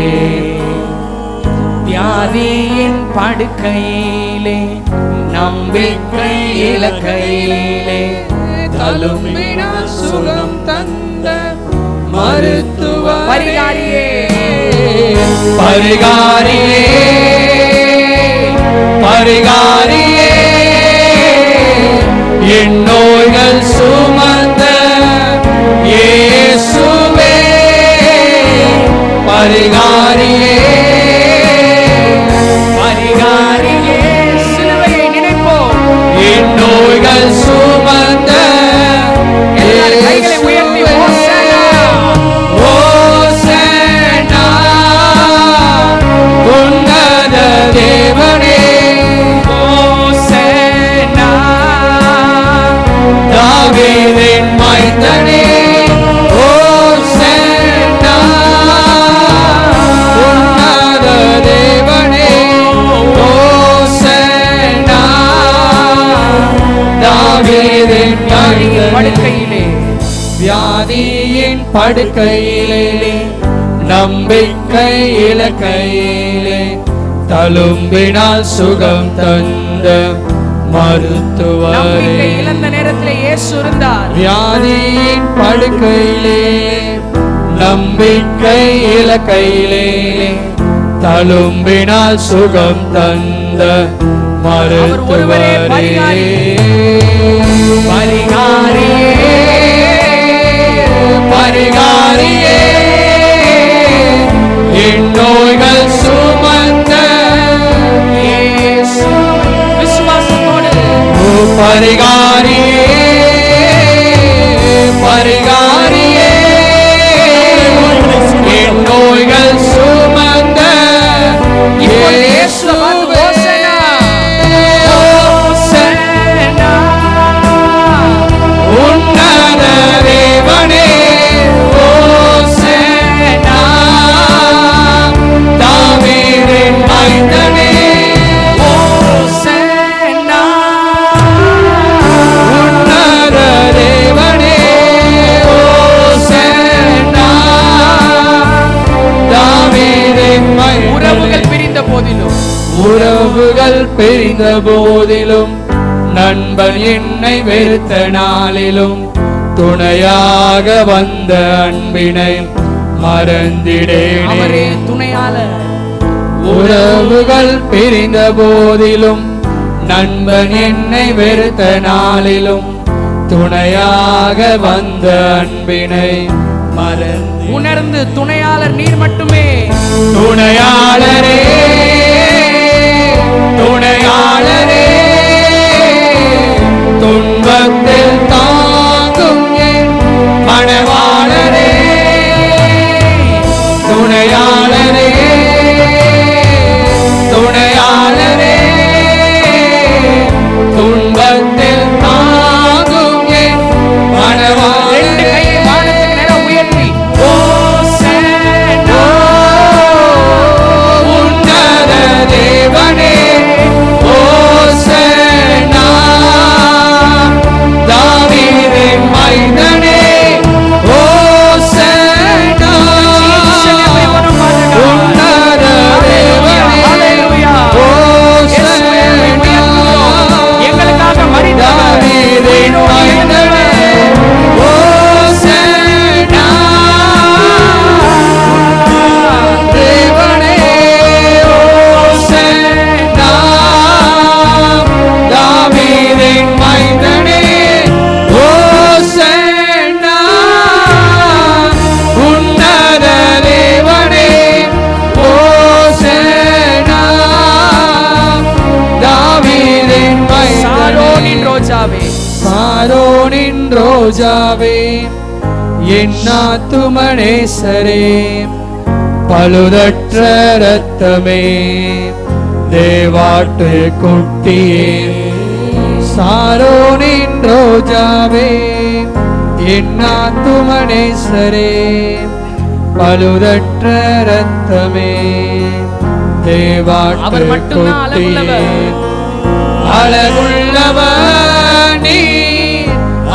வியாதியின் படுக்கையிலே நம்பிக்கை இலக்கையிலே தழும்பினால் சுகம் தந்த மருத்துவரே. பரிகாரியே பரிகாரியே பரிகாரியே என் நோய்கள் சுமந்த இயேசுவே. பரிகாரியே பரிகாரியே சிலுவையை நினைப்போம். என் நோய்கள் சுமந்த எல்லாரும் கைகளை உயர்த்தி ஹோசன்னா ஹோசன்னா உன்னத தேவனே. ஹோசன்னா தாவீதின் மைந்தனே. ஹோசன்னா உன்னத தேவனே. ஹோசன்னா தாவீதின் மைந்தனே. படுக்கையிலே வியாதியின் படுக்கையிலே நம்பிக்கை இலக்கையிலே தழும்பினால் சுகம் தந்த மருத்துவரே. நம்பிக்கை இழந்த நேரத்திலே இயேசு இருந்தார். வியாதியின் படுக்கையிலே நம்பிக்கை இலக்கையிலே தழும்பினால் சுகம் தந்த மருத்துவரே. பரிகாரியே பரிகாரியே என் நோய்கள் சுமந்த இயேசு. விசுவாசத்தோடு பரிகாரியே பரிகாரியே என் நோய்கள் சுமந்த இப்பொழுது இயேசுவை பார்த்து ஹோசன்னா ஹோசன்னா உன்னத தேவனே. ஹோசன்னா தாவீதின் மைந்தனே. ஹோசன்னா உன்னத தேவனே. ஹோசன்னா தாவீதின் மைந்தனே. உறவுகள் பிரிந்த போதிலும் உறவுகள் பிரிந்த போதிலும் நண்பன் என்னை வெறுத்த நாளிலும் துணையாக வந்த அன்பினை மறந்திடேனே. அவரே துணையாளர். உறவுகள் பிரிந்த போதிலும் நண்பன் என்னை வெறுத்த நாளிலும் துணையாக வந்த அன்பினை மறந்து உணர்ந்து துணையாளர் நீர் மட்டுமே. துணையாளரே துணையாளரே துன்பத்தில் தாங்கும் என் மணவாளரே. துணையாளரே துணையாளரே துன்பத்தில் தாங்கும் என் ரெண்டு மணவாளரே. கையை வானத்துக்கு நேரா உயர்த்தி ஹோசன்னா உன்னத தேவனே. ஹோசன்னா தாவீதின் மைந்தனே. ஹோசன்னா உன்னத தேவனே. ஹல்லேலூயா. ஹோசன்னா எங்களுக்காக மரித்தவர் தாவீதின் மைந்தனே. ஹோசன்னா தேவனே. ஹோசன்னா தாவீதின் மைந்தனே. ஹோசன்னா உன்னத தேவனே. ஹோசன்னா தாவீதின் சாரோனின் மைந்தனே. ரோஜாவே சாரோனின் ரோஜாவே என் ஆத்துமனேசரே. பழுதற்ற ரத்தமே தேவாட்டு குட்டியே. சாரோனின் ரோஜாவே என் ஆத்துமனேசரே. பழுதற்ற ரத்தமே தேவாட்டு அவர் மட்டும்தான் அழகுள்ளவர். அழகுள்ளவர் நீ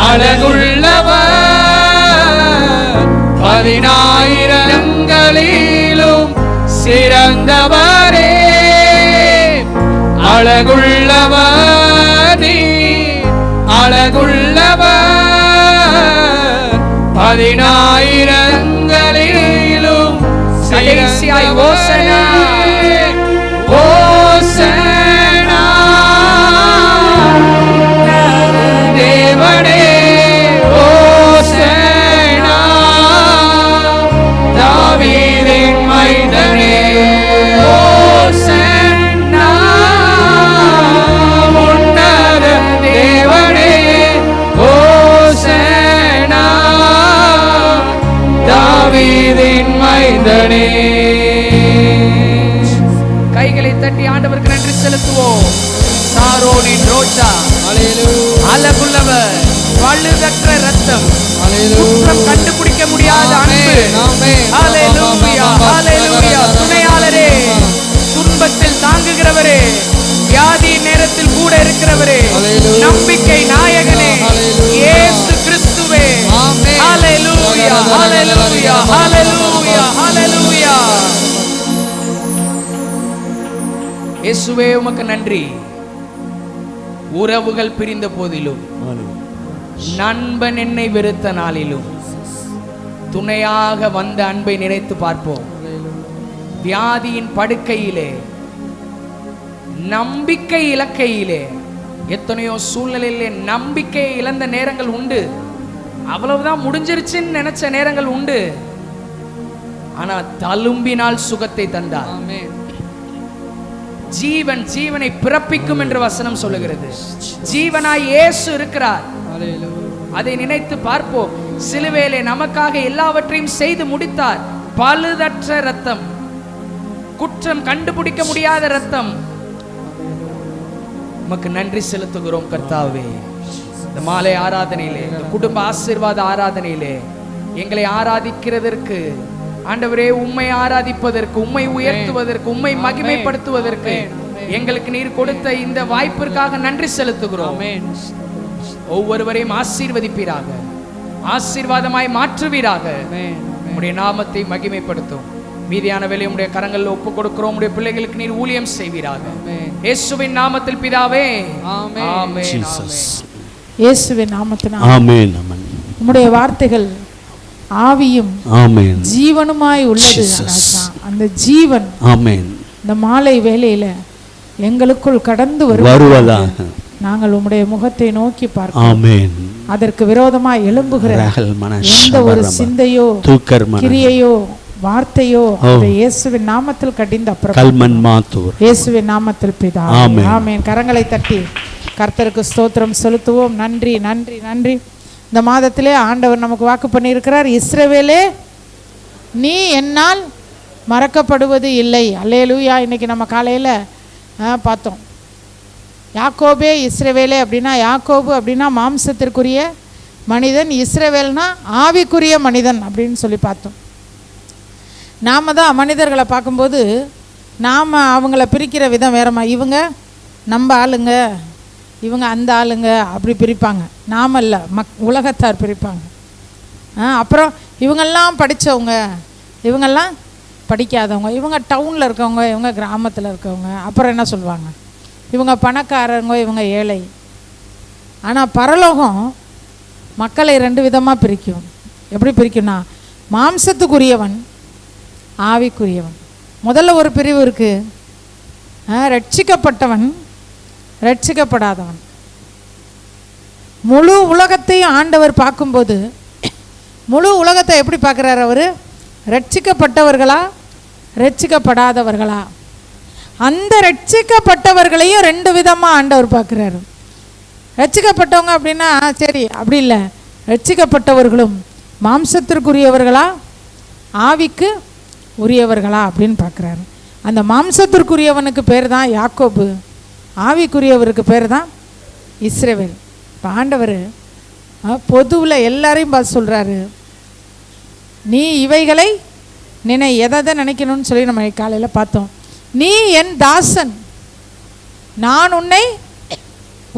அழகுள்ளவர் 10,000ங்களிலும் சிறந்தவரே அழகுள்ளவர் நீ அழகுள்ளவர் 10,000ங்களிலும் கடைசியாய் ஓசனா ஓசனா தேவனே ஓசனா தாவீதின் மைந்தனே ஓசனா உன்னத தேவனே ஓசனா தாவீதின் மைந்தனே. கைகளை தட்டி ஆண்டவருக்கு நன்றி செலுத்துவோம். சாரோனின் ரோஜா அழகுள்ளவர், பழுதற்ற ரத்தம், குற்றம் கண்டுபிடிக்க முடியாத அன்பு. ஹல்லேலூயா, ஹல்லேலூயா. துணையாளரே, துன்பத்தில் தாங்குகிறவரே, வியாதியின் நேரத்தில் கூட இருக்கிறவரே, நம்பிக்கை நாயகனே, இயேசு கிறிஸ்துவே. ஹல்லேலூயா, ஹல்லேலூயா, ஹல்லேலூயா, ஹல்லேலூயா. இயேசுவே உமக்கு நன்றி. உறவுகள் பிரிந்த போதிலும், நண்பன் என்னை வெறுத்த நாளிலும் துணையாக வந்த அன்பை நினைத்து பார்ப்போம். வியாதியின் படுக்கையிலே, நம்பிக்கை இலக்கையிலே, எத்தனையோ சூழ்நிலையிலே நம்பிக்கை இழந்த நேரங்கள் உண்டு. அவ்வளவுதான் முடிஞ்சிருச்சுன்னு நினைச்ச நேரங்கள் உண்டு. ஆனா தழும்பினால் சுகத்தை தந்தார். ஜீவன் ஜீவனை பிறப்பிக்கும் என்று வசனம் சொல்லுகிறது. ஜீவனாய் இயேசு இருக்கிறார். அதை நினைத்து பார்ப்போம். சிலுவையிலே நமக்காக எல்லாவற்றையும் செய்து முடித்தார். பழுதற்ற ரத்தம், குற்றம் கண்டுபிடிக்க முடியாத ரத்தம். உமக்கு நன்றி செலுத்துகிறோம் கர்த்தாவே. இந்த மாலை ஆராதனையிலே, இந்த குடும்ப ஆசீர்வாத ஆராதனையிலே எங்களை ஆராதிக்கிறதற்கு ஆண்டவரே, உம்மை ஆராதிப்பதற்கு, உம்மை உயர்த்துவதற்கு, உம்மை மகிமைப்படுத்துவதற்கு எங்களுக்கு நீர் கொடுத்த இந்த வாய்ப்பிற்காக நன்றி செலுத்துகிறோம். ஒவ்வொருவரையும் ஆசீர்வதிப்பீராக, ஆசீர்வாதமாய் மாற்றுவீராக. உம்முடைய நாமத்தை மகிமைப்படுத்தும். மீதியான வேலை உம்முடைய கரங்களில் ஒப்பு கொடுக்கிறோம். உம்முடைய பிள்ளைகளுக்கு நீர் ஊழியம் செய்வீராக. இயேசுவின் நாமத்தில் பிதாவே, ஆமென். இயேசுவின் நாமத்தினால் ஆமென். ஆமென். உம்முடைய வார்த்தைகள் ஆவியும் ஆமென் ஜீவனுமாய் உள்ளது. அந்த ஜீவன் ஆமென் இந்த மாலை வேளையில எங்களுக்குள் கடந்து வருவதாக நாங்கள் உம்முடைய முகத்தை நோக்கி பார்க்கிறோம். ஆமென். அதற்கு விரோதமாய் எழும்புகிற எந்த ஒரு சிந்தையோ கிரியையோ வார்த்தையோ அந்த இயேசுவின் நாமத்தில் கடிந்து அப்புறம் இயேசுவின் நாமத்தில் பிதாவே, ஆமென். கரங்களை தட்டி கர்த்தருக்கு ஸ்தோத்திரம் செலுத்துவோம். நன்றி, நன்றி, நன்றி. இந்த மாதத்திலே ஆண்டவர் நமக்கு வாக்கு பண்ணியிருக்கிறார். இஸ்ரவேலே, நீ என்னால் மறக்கப்படுவது இல்லை. அல்லேலூயா. இன்னைக்கு நம்ம காலையில் பார்த்தோம். யாக்கோபே இஸ்ரவேலே அப்படின்னா, யாக்கோபு அப்படின்னா மாம்சத்திற்குரிய மனிதன், இஸ்ரவேல்னா ஆவிக்குரிய மனிதன் அப்படின்னு சொல்லி பார்த்தோம். நாம் தான் மனிதர்களை பார்க்கும்போது நாம் அவங்கள பிரிக்கிற விதம் வேறமா. இவங்க நம்ம ஆளுங்க, இவங்க அந்த ஆளுங்க அப்படி பிரிப்பாங்க. நாம் இல்லை, உலகத்தார் பிரிப்பாங்க. அப்புறம் இவங்கெல்லாம் படித்தவங்க, இவங்கெல்லாம் படிக்காதவங்க, இவங்க டவுனில் இருக்கவங்க, இவங்க கிராமத்தில் இருக்கவங்க. அப்புறம் என்ன சொல்லுவாங்க, இவங்க பணக்காரங்க, இவங்க ஏழை. ஆனால் பரலோகம் மக்களை ரெண்டு விதமாக பிரிக்கும். எப்படி பிரிக்கும்னா, மாம்சத்துக்குரியவன், ஆவிக்குரியவன். முதல்ல ஒரு பிரிவு இருக்குது, ரட்சிக்கப்பட்டவன், ரட்சிக்கப்படாதவன். முழு உலகத்தையும் ஆண்டவர் பார்க்கும்போது முழு உலகத்தை எப்படி பார்க்குறார் அவர்? ரட்சிக்கப்பட்டவர்களா ரட்சிக்கப்படாதவர்களா? அந்த ரட்சிக்கப்பட்டவர்களையும் ரெண்டு விதமாக ஆண்டவர் பார்க்குறாரு. ரட்சிக்கப்பட்டவங்க அப்படின்னா சரி, அப்படி இல்லை. ரட்சிக்கப்பட்டவர்களும் மாம்சத்திற்குரியவர்களா ஆவிக்கு உரியவர்களா அப்படின்னு பார்க்குறாரு. அந்த மாம்சத்திற்குரியவனுக்கு பேர் தான் யாக்கோபு, ஆவிக்குரியவருக்கு பேர் தான் இஸ்ரவேல். இப்போ ஆண்டவர் பொதுவில் எல்லாரையும் பார்த்து சொல்கிறாரு, நீ இவைகளை நினை. எதை நினைக்கணும்னு சொல்லி நம்ம காலையில் பார்த்தோம். நீ என் தாசன், நான் உன்னை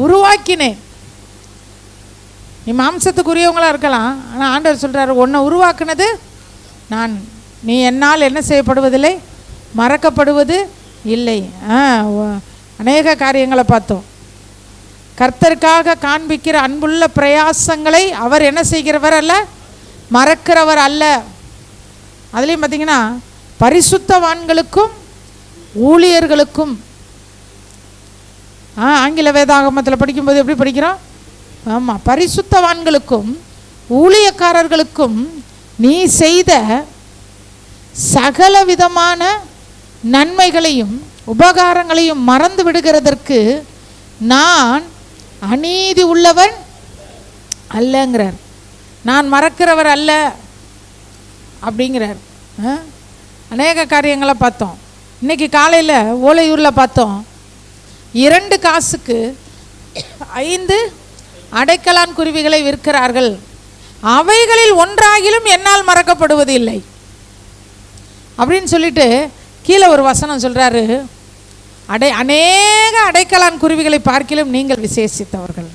உருவாக்கினேன். நீ மாம்சத்துக்குரியவங்களா இருக்கலாம், ஆனால் ஆண்டவர் சொல்றாரு உன்னை உருவாக்குனது நான். நீ என்னால் என்ன செய்யப்படுவதில்லை, மறக்கப்படுவது இல்லை. அநேக காரியங்களை பார்த்தோம். கர்த்தருக்காக காண்பிக்கிற அன்புள்ள பிரயாசங்களை அவர் என்ன செய்கிறவர் அல்ல, மறக்கிறவர் அல்ல. அதுலேயும் பார்த்தீங்கன்னா பரிசுத்தவான்களுக்கும் ஊழியர்களுக்கும், ஆங்கில வேதாகமத்தில் படிக்கும்போது எப்படி படிக்கிறோம்? ஆமாம், பரிசுத்தவான்களுக்கும் ஊழியக்காரர்களுக்கும் நீ செய்த சகல விதமான நன்மைகளையும் உபகாரங்களையும் மறந்து விடுகிறதற்கு நான் அநீதி உள்ளவன் அல்லங்கிறார். நான் மறக்கிறவர் அல்ல அப்படிங்கிறார். அநேக காரியங்களை பார்த்தோம். இன்னைக்கு காலையில் ஓலையூரில் பார்த்தோம், 2 காசுக்கு 5 அடைக்கலான் குருவிகளை விற்கிறார்கள். அவைகளில் ஒன்றாகிலும் என்னால் மறக்கப்படுவது இல்லை அப்படின்னு சொல்லிட்டு கீழே ஒரு வசனம் சொல்றாரு, அநேக அடைக்கலான் குருவிகளை பார்க்கிலும் நீங்கள் விசேஷித்தவர்கள்.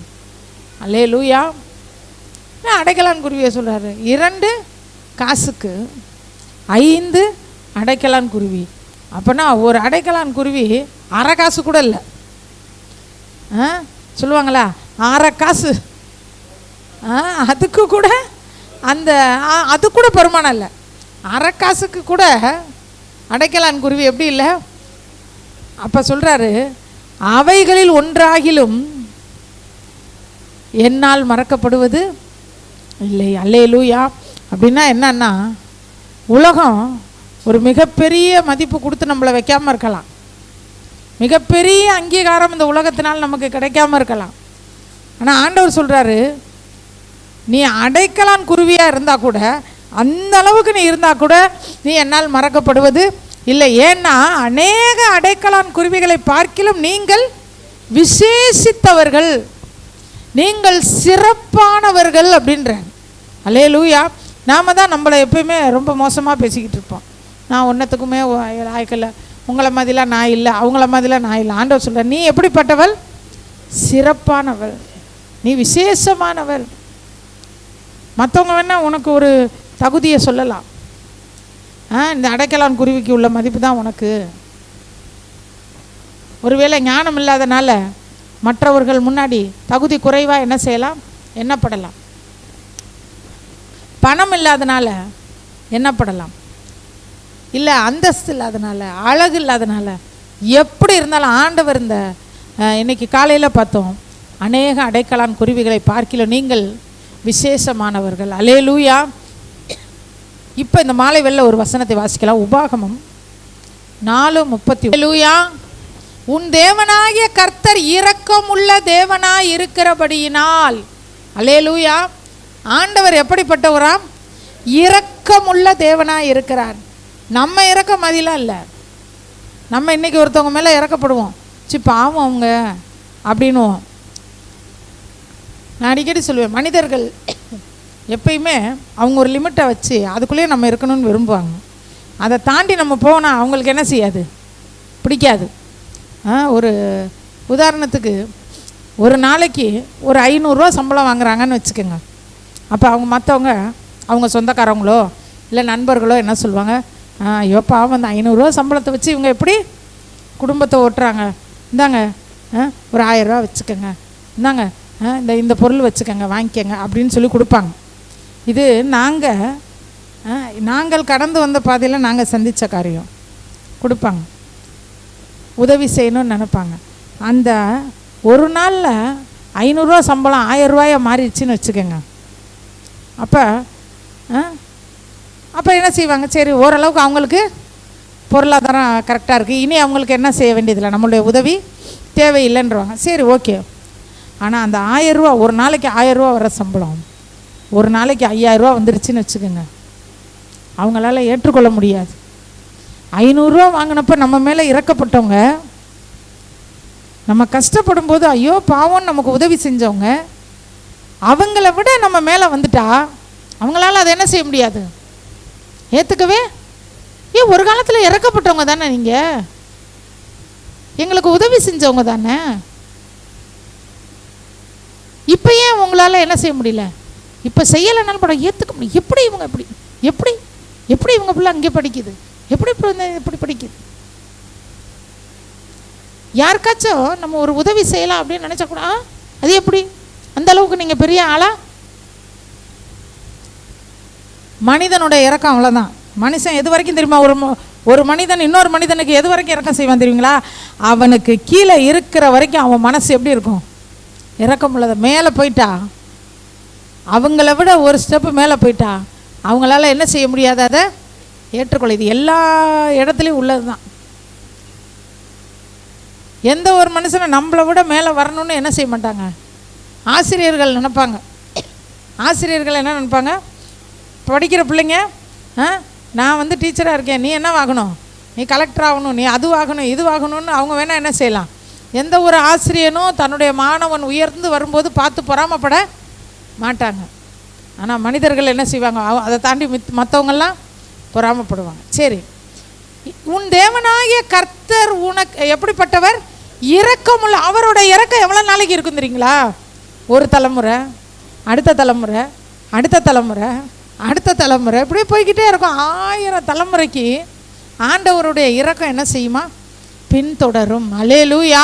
அல்லேலூயா. அடைக்கலான் குருவியை சொல்றாரு, 2 காசுக்கு 5 அடைக்கலான் குருவி. அப்போனா ஒரு அடைக்கலான் குருவி அரை காசு கூட இல்லை. சொல்லுவாங்களா, அரை காசு, அதுக்கு கூட அது கூட பெருமானம் இல்லை. அரை காசுக்கு கூட அடைக்கலான் குருவி எப்படி இல்லை? அப்போ சொல்கிறாரு, அவைகளில் ஒன்றாகிலும் என்னால் மறக்கப்படுவது இல்லை. அல்லேலூயா. அப்படின்னா என்னன்னா, உலகம் ஒரு மிகப்பெரிய மதிப்பு கொடுத்து நம்மளை வைக்காமல் இருக்கலாம், மிகப்பெரிய அங்கீகாரம் இந்த உலகத்தினால் நமக்கு கிடைக்காம இருக்கலாம். ஆனால் ஆண்டவர் சொல்கிறாரு, நீ அடைக்கலான் குருவியாக இருந்தால் கூட, அந்த அளவுக்கு நீ இருந்தால் கூட நீ என்னால் மறக்கப்படுவது இல்லை. ஏன்னா அநேக அடைக்கலான் குருவிகளை பார்க்கிலும் நீங்கள் விசேஷித்தவர்கள், நீங்கள் சிறப்பானவர்கள் அப்படின்ற. அல்லேலூயா. நாம் தான் நம்மளை எப்பயுமே ரொம்ப மோசமாக பேசிக்கிட்டு இருப்போம். நான் ஒன்றத்துக்குமே ஆய்க்கல, உங்களை மாதிரிலாம் நான் இல்லை, அவங்கள மாதிரிலாம் நான் இல்லை. ஆண்டவர் சொல்ற, நீ எப்படிப்பட்டவள்? சிறப்பானவள், நீ விசேஷமானவள். மற்றவங்க வேணா உனக்கு ஒரு தகுதியை சொல்லலாம், இந்த அடைக்கலான் குருவிக்கு உள்ள மதிப்பு தான் உனக்கு. ஒருவேளை ஞானம் இல்லாதனால மற்றவர்கள் முன்னாடி தகுதி குறைவாக என்ன செய்யலாம், எண்ணப்படலாம். பணம் இல்லாதனால எண்ணப்படலாம், இல்லை அந்தஸ்து இல்லாதனால, அழகு இல்லாதனால, எப்படி இருந்தாலும் ஆண்டவர் இந்த இன்னைக்கு காலையில் பார்த்தோம், அநேக அடைக்கலான் குருவிகளை பார்க்கிலும் நீங்கள் விசேஷமானவர்கள். அல்லேலூயா. இப்போ இந்த மாலை வெள்ள ஒரு வசனத்தை வாசிக்கலாம். உபாகமம் 4:30. அல்லேலூயா. உன் தேவனாகிய கர்த்தர் இரக்கமுள்ள தேவனாய் இருக்கிறபடியினால். அல்லேலூயா. ஆண்டவர் எப்படிப்பட்டவராம்? இரக்கமுள்ள தேவனாய் இருக்கிறார். நம்ம இரக்கம் அதிலாம் இல்லை. நம்ம இன்னைக்கு ஒருத்தவங்க மேலே இறக்கப்படுவோம், பாவம் அவங்க அப்படின்னுவோம். நான் அடிக்கடி சொல்லுவேன், மனிதர்கள் எப்பயுமே அவங்க ஒரு லிமிட்டை வச்சு அதுக்குள்ளேயே நம்ம இருக்கணும்னு விரும்புவாங்க. அதை தாண்டி நம்ம போனால் அவங்களுக்கு என்ன செய்யாது, பிடிக்காது. ஒரு உதாரணத்துக்கு, ஒரு நாளைக்கு ஒரு 500 ரூபா சம்பளம் வாங்குறாங்கன்னு வச்சுக்கோங்க. அப்போ அவங்க மற்றவங்க, அவங்க சொந்தக்காரங்களோ இல்லை நண்பர்களோ என்ன சொல்லுவாங்க, ஐயோப்பா அந்த 500 ரூபா சம்பளத்தை வச்சு இவங்க எப்படி குடும்பத்தை ஓட்டுறாங்க, இந்தாங்க ஒரு 1000 ரூபா வச்சுக்கோங்க, இந்தாங்க இந்த பொருள் வச்சுக்கோங்க, வாங்கிக்கோங்க அப்படின்னு சொல்லி கொடுப்பாங்க. இது நாங்கள் கடந்து வந்த பாதையில் நாங்கள் சந்தித்த காரியம். கொடுப்பாங்க, உதவி செய்யணும்னு நினைப்பாங்க. அந்த ஒரு நாளில் 500 ரூபா சம்பளம் 1000 ரூபாயா மாறிடுச்சின்னு வச்சுக்கோங்க. அப்போ என்ன செய்வாங்க, சரி ஓரளவுக்கு அவங்களுக்கு பொருளாதாரம் கரெக்டாக இருக்குது, இனி அவங்களுக்கு என்ன செய்ய வேண்டியதில்லை, நம்மளுடைய உதவி தேவையில்லைன்றவாங்க. சரி ஓகே. ஆனால் அந்த 1000 ரூபா, ஒரு நாளைக்கு 1000 ரூபா வர சம்பளம் ஒரு நாளைக்கு 5000 ரூபா வந்துருச்சுன்னு வச்சுக்கோங்க, அவங்களால ஏற்றுக்கொள்ள முடியாது. 500 ரூபா வாங்கினப்போ நம்ம மேலே இறக்கப்பட்டவங்க, நம்ம கஷ்டப்படும் போது ஐயோ பாவம் நமக்கு உதவி செஞ்சவங்க, அவங்கள விட நம்ம மேலே வந்துட்டா அவங்களால அதை என்ன செய்ய முடியாது, ஏற்றுக்கவே. ஒரு காலத்தில் இறக்கப்பட்டவங்க தானே நீங்கள், எங்களுக்கு உதவி செஞ்சவங்க தானே. இப்போ ஏன் உங்களால் என்ன செய்ய முடியல? இப்போ செய்யலைனாலும் படம் ஏற்றுக்க முடியும். எப்படி இவங்க எப்படி எப்படி எப்படி இவங்க பிள்ளை அங்கே படிக்குது, எப்படி எப்படி படிக்குது? யாருக்காச்சும் நம்ம ஒரு உதவி செய்யலாம் அப்படின்னு நினச்சா கூட அது எப்படி? அந்த அளவுக்கு நீங்கள் பெரிய ஆளா? மனிதனுடைய இறக்கம் அவ்வளோதான். மனுஷன் எது வரைக்கும் தெரியுமா? ஒரு மனிதன் இன்னொரு மனிதனுக்கு எது வரைக்கும் இறக்கம் செய்வான் தெரியுங்களா? அவனுக்கு கீழே இருக்கிற வரைக்கும் அவன் மனசு எப்படி இருக்கும்? இறக்கம் உள்ளத. மேலே போயிட்டா, அவங்கள விட ஒரு ஸ்டெப்பு மேலே போயிட்டா அவங்களால என்ன செய்ய முடியாது, அதை ஏற்றுக்கொள்ள. இது எல்லா இடத்துலையும் உள்ளது தான். எந்த ஒரு மனுஷனை நம்மளை விட மேலே வரணும்னு என்ன செய்ய மாட்டாங்க? ஆசிரியர்கள் நினைப்பாங்க. ஆசிரியர்கள் என்ன நினைப்பாங்க? படிக்கிற பிள்ளைங்க, நான் வந்து டீச்சராக இருக்கேன், நீ என்ன ஆகணும், நீ கலெக்டர் ஆகணும், நீ அது ஆகணும் இது ஆகணும்னு அவங்க வேணால் என்ன செய்யலாம். எந்த ஒரு ஆசிரியனும் தன்னுடைய மாணவன் உயர்ந்து வரும்போது பார்த்து பொறாமப்பட மாட்டாங்க. ஆனால் மனிதர்கள் என்ன செய்வாங்க? அதை தாண்டி மற்றவங்கெல்லாம் பொறாமப்படுவாங்க. சரி, உன் தேவனாகிய கர்த்தர் உனக்கு எப்படிப்பட்டவர்? இரக்கமுள்ள. அவரோட இரக்கம் எவ்வளோ நாளைக்கு இருக்கும் தெரியுங்களா? ஒரு தலைமுறை, அடுத்த தலைமுறை, அடுத்த தலைமுறை, அடுத்த தலைமுறை, இப்படியே போய்கிட்டே இருக்கும். 1000 தலைமுறைக்கு ஆண்டவருடைய இரக்கம் என்ன செய்யுமா? பின்தொடரும். அல்லேலூயா.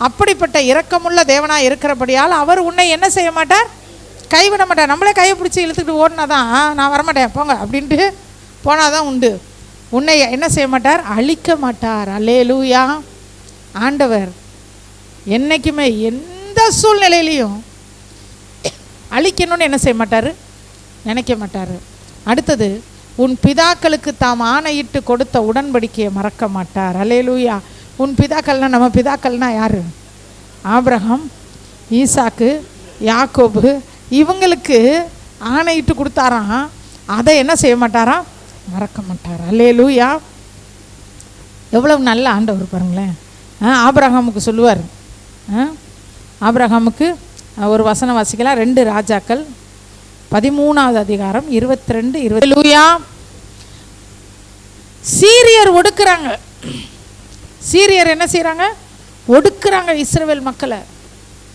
அப்படிப்பட்ட இரக்கமுள்ள தேவனாக இருக்கிறபடியால் அவர் உன்னை என்ன செய்ய மாட்டார்? கைவிட மாட்டார். நம்மளே கையை பிடிச்சி இழுத்துக்கிட்டு ஓடினாதான் நான் வரமாட்டேன் போங்க அப்படின்ட்டு போனாதான் உண்டு. உன்னை என்ன செய்ய மாட்டார்? அழிக்க மாட்டார். அல்லேலூயா. ஆண்டவர் என்றைக்குமே எந்த சூழ்நிலையிலையும் அழிக்கணும்னு என்ன செய்ய மாட்டார்? நினைக்க மாட்டார். அடுத்தது, உன் பிதாக்களுக்கு தாம் ஆணையிட்டு கொடுத்த உடன்படிக்கையை மறக்க மாட்டார். அல்லேலூயா. உன் பிதாக்கள்னா நம்ம பிதாக்கள்னா யார்? ஆபிரகாம், ஈசாக்கு, யாக்கோபு, இவங்களுக்கு ஆணையிட்டு கொடுத்தாராம். அதை என்ன செய்ய மாட்டாராம்? மறக்க மாட்டார். அல்லேலூயா. எவ்வளவு நல்ல ஆண்டவர் பாருங்களேன். ஆபிரகாமுக்கு சொல்லுவார். ஆபிரகாமுக்கு ஒரு வசனம் வாசிக்கலாம். 2 ராஜாக்கள் 13வது அதிகாரம் 22, 20. அல்லேலூயா. சீரியர் ஒடுக்குறாங்க. சீரியர் என்ன செய்கிறாங்க? ஒடுக்குறாங்க. இஸ்ரவேல் மக்களை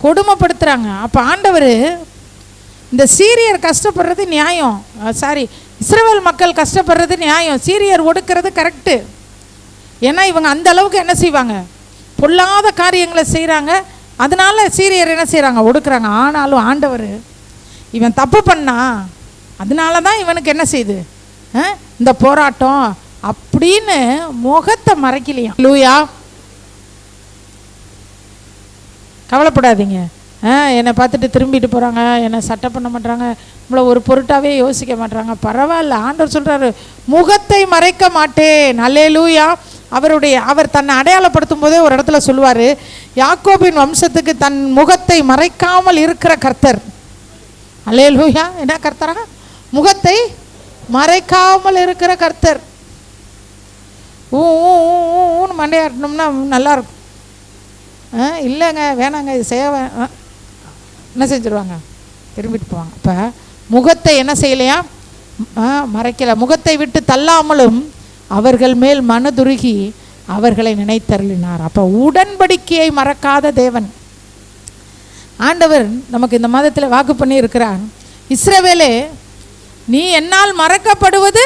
கொடுமைப்படுத்துகிறாங்க. அப்போ ஆண்டவர் இந்த சீரியர் கஷ்டப்படுறது நியாயம், இஸ்ரவேல் மக்கள் கஷ்டப்படுறது நியாயம், சீரியர் ஒடுக்கிறது கரெக்டு. ஏன்னா இவங்க அந்த அளவுக்கு என்ன செய்வாங்க? பொல்லாத காரியங்களை செய்கிறாங்க. அதனால சீரியர் என்ன செய்கிறாங்க? ஒடுக்குறாங்க. ஆனாலும் ஆண்டவர் இவன் தப்பு பண்ணா, அதனால தான் இவனுக்கு என்ன செய்யுது இந்த போராட்டம் அப்படின்னு முகத்தை மறைக்கலையாம். லூயா. கவலைப்படாதீங்க. என்னை பார்த்துட்டு திரும்பிட்டு போகிறாங்க, என்னை சட்டை பண்ண மாட்டாங்க, நம்மளை ஒரு பொருட்டாவே யோசிக்க மாட்டாங்க, பரவாயில்ல. ஆண்டவர் சொல்கிறாரு, முகத்தை மறைக்க மாட்டேன். அல்லேலூயா. அவர் தன்னை அடையாளப்படுத்தும் போதே ஒரு இடத்துல சொல்லுவார், யாக்கோபின் வம்சத்துக்கு தன் முகத்தை மறைக்காமல் இருக்கிற கர்த்தர். அல்லேலூயா. என்ன கர்த்தரா? முகத்தை மறைக்காமல் இருக்கிற கர்த்தர். ஊன்னு மண்டையாட்டணும்னா நல்லாயிருக்கும். இல்லைங்க வேணாங்க இது செய்ய என்ன செஞ்சுருவாங்க? திரும்பிட்டு போவாங்க. இப்போ முகத்தை என்ன செய்யலையா? மறைக்கல. முகத்தை விட்டு தள்ளாமலும் அவர்கள் மேல் மனதுருகி அவர்களை நினைத்தருளினார். அப்போ உடன்படிக்கையை மறக்காத தேவன் ஆண்டவர் நமக்கு இந்த மாதத்தில் வாக்கு பண்ணி இருக்கிறார். இஸ்ரவேலே, நீ என்னால் மறக்கப்படுவது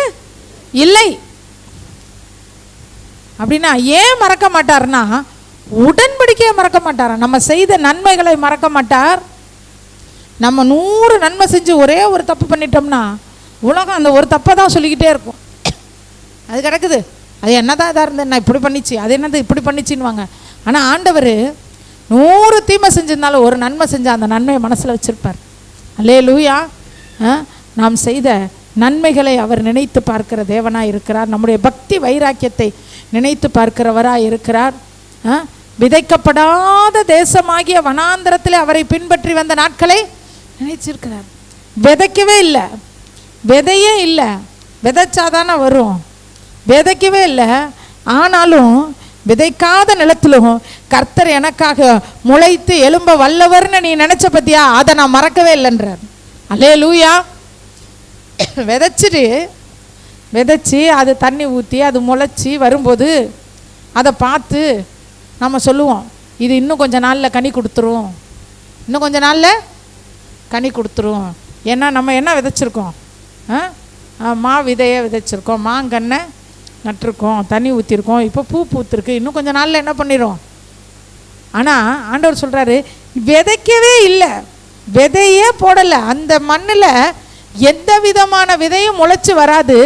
இல்லை அப்படின்னா ஏன் மறக்க மாட்டார்னா, உடன்படிக்கையை மறக்க மாட்டார். நம்ம செய்த நன்மைகளை மறக்க மாட்டார். நம்ம 100 நன்மை செஞ்சு ஒரே ஒரு தப்பு பண்ணிட்டோம்னா உலகம் அந்த ஒரு தப்பை தான் சொல்லிக்கிட்டே இருக்கும். அது கிடக்குது, அது என்னதான் இதாக இருந்தது, நான் இப்படி பண்ணிச்சு, அது என்னது இப்படி பண்ணிச்சின்னுவாங்க. ஆனால் ஆண்டவர் 100 தீமை செஞ்சிருந்தாலும் ஒரு நன்மை செஞ்சால் அந்த நன்மையை மனசில் வச்சுருப்பார். அல்லேலூயா. நாம் செய்த நன்மைகளை அவர் நினைத்து பார்க்கிற தேவனாக இருக்கிறார். நம்முடைய பக்தி வைராக்கியத்தை நினைத்து பார்க்கிறவராக இருக்கிறார். விதைக்கப்படாத தேசமாகிய வனாந்திரத்தில் அவரை பின்பற்றி வந்த நாட்களை நினைச்சிருக்கிறார். விதைக்கவே இல்லை, விதையே இல்லை, விதைச்சாதானே வரும், விதைக்கவே இல்லை. ஆனாலும் விதைக்காத நிலத்திலும் கர்த்தர் எனக்காக முளைத்து எழும்ப வல்லவர்னு நீ நினைச்ச பத்தியா, அதை நான் மறக்கவே இல்லைன்றார். அல்லேலூயா. விதைச்சி அது தண்ணி ஊற்றி அது முளைச்சி வரும்போது அதை பார்த்து நம்ம சொல்லுவோம், இது இன்னும் கொஞ்ச நாளில் கனி கொடுத்துரும், இன்னும் கொஞ்ச நாளில் கனி கொடுத்துரும். ஏன்னா நம்ம என்ன விதைச்சிருக்கோம்? மா விதையை விதைச்சிருக்கோம், மாங்கன்னை நட்டிருக்கோம், தண்ணி ஊற்றிருக்கோம், இப்போ பூ பூத்துருக்கு, இன்னும் கொஞ்சம் நாளில் என்ன பண்ணிடும். ஆனால் ஆண்டவர் சொல்கிறாரு, விதைக்கவே இல்லை, விதையே போடலை, அந்த மண்ணில் எந்த விதமான விதையும் முளைச்சி வராது.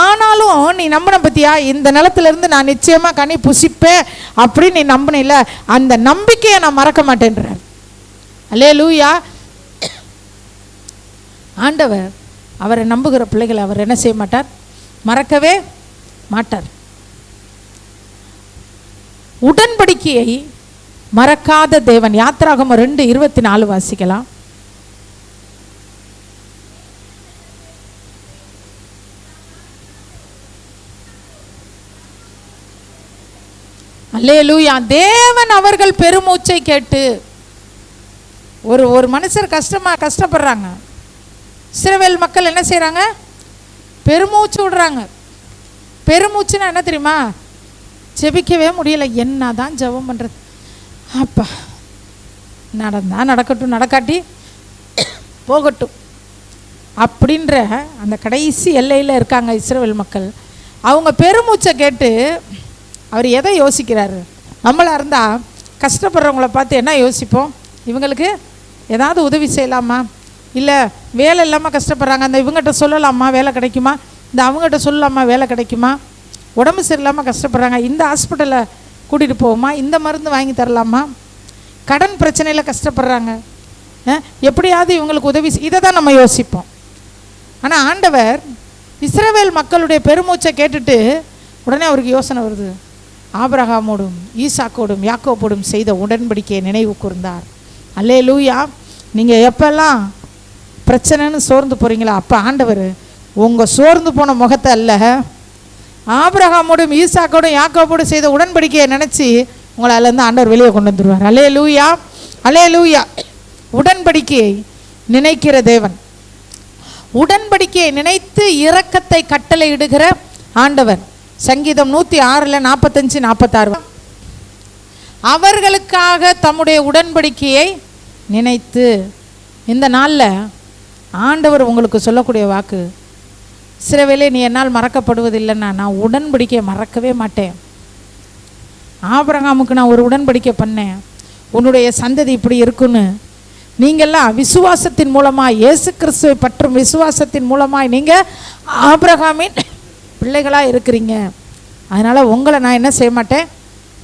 ஆனாலும் நீ நம்பின பற்றியா, இந்த நிலத்திலேருந்து நான் நிச்சயமாக கனி புசிப்பேன் அப்படின்னு நீ நம்பினில்ல, அந்த நம்பிக்கையை நான் மறக்க மாட்டேன்றார். அல்லேலூயா. ஆண்டவர் அவரை நம்புகிற பிள்ளைகளை அவர் என்ன செய்ய மாட்டார்? மறக்கவே மாட்டார். உடன்படிக்கையை மறக்காத தேவன். யாத்திராகமம் 2:24 வாசிக்கலாம். அல்லேலூயா. தேவன் அவர்கள் பெருமூச்சை கேட்டு, ஒரு மனுஷர் கஷ்டப்படுறாங்க, இஸ்ரவேல் மக்கள் என்ன செய்கிறாங்க? பெருமூச்சு விடுறாங்க. பெருமூச்சுன்னா என்ன தெரியுமா? ஜெபிக்கவே முடியல, என்ன தான் ஜெபம் பண்ணுறது, அப்பா நடந்தா நடக்கட்டும், நடக்காட்டி போகட்டும் அப்படின்ற அந்த கடைசி எல்லையில் இருக்காங்க இஸ்ரவேல் மக்கள். அவங்க பெருமூச்சை கேட்டு அவர் எதை யோசிக்கிறாரு? நம்மளாக இருந்தால் கஷ்டப்படுறவங்கள பார்த்து என்ன யோசிப்போம்? இவங்களுக்கு ஏதாவது உதவி செய்யலாமா, இல்லை வேலை இல்லாமல் கஷ்டப்படுறாங்க, அந்த இவங்ககிட்ட சொல்லலாமா வேலை கிடைக்குமா, இந்த அவங்ககிட்ட சொல்லலாமா வேலை கிடைக்குமா, உடம்பு சரியில்லாமல் கஷ்டப்படுறாங்க, இந்த ஹாஸ்பிட்டலில் கூட்டிகிட்டு போவோமா, இந்த மருந்து வாங்கி தரலாமா, கடன் பிரச்சனையில் கஷ்டப்படுறாங்க, எப்படியாவது இவங்களுக்கு உதவி, இதை தான் நம்ம யோசிப்போம். ஆனால் ஆண்டவர் இஸ்ரவேல் மக்களுடைய பெருமூச்சை கேட்டுட்டு உடனே அவருக்கு யோசனை வருது. ஆபிரகாமோடும் ஈசாக்கோடும் யாக்கோபோடும் செய்த உடன்படிக்கையை நினைவு கூர்ந்தார். அல்லேலூயா. நீங்கள் எப்பெல்லாம் பிரச்சனைன்னு சோர்ந்து போகிறீங்களா, அப்போ ஆண்டவர் உங்கள் சோர்ந்து போன முகத்தை அல்ல, ஆபிரகாமோடும் ஈசாக்கோடும் யாக்கோபோடும் செய்த உடன்படிக்கையை நினச்சி உங்களை அதிலேருந்து ஆண்டவர் வெளியே கொண்டு வந்துடுவார். அல்லேலூயா, அல்லேலூயா. உடன்படிக்கையை நினைக்கிற தேவன், உடன்படிக்கையை நினைத்து இரக்கத்தை கட்டளையிடுகிற ஆண்டவர். சங்கீதம் 106:45-46 அவர்களுக்காக தம்முடைய உடன்படிக்கையை நினைத்து. இந்த நாளில் ஆண்டவர் உங்களுக்கு சொல்லக்கூடிய வாக்கு, இஸ்ரவேலே நீ என்னால் மறக்கப்படுவதில்லைன்னா நான் உடன்படிக்கையை மறக்கவே மாட்டேன். ஆபிரகாமுக்கு நான் ஒரு உடன்படிக்கை பண்ணேன், உன்னுடைய சந்ததி இப்படி இருக்குன்னு. நீங்கள்லாம் விசுவாசத்தின் மூலமாக, இயேசு கிறிஸ்துவை பற்றும் விசுவாசத்தின் மூலமாக நீங்கள் ஆபிரகாமின் பிள்ளைகளாக இருக்கிறீங்க. அதனால் உங்களை நான் என்ன செய்ய மாட்டேன்?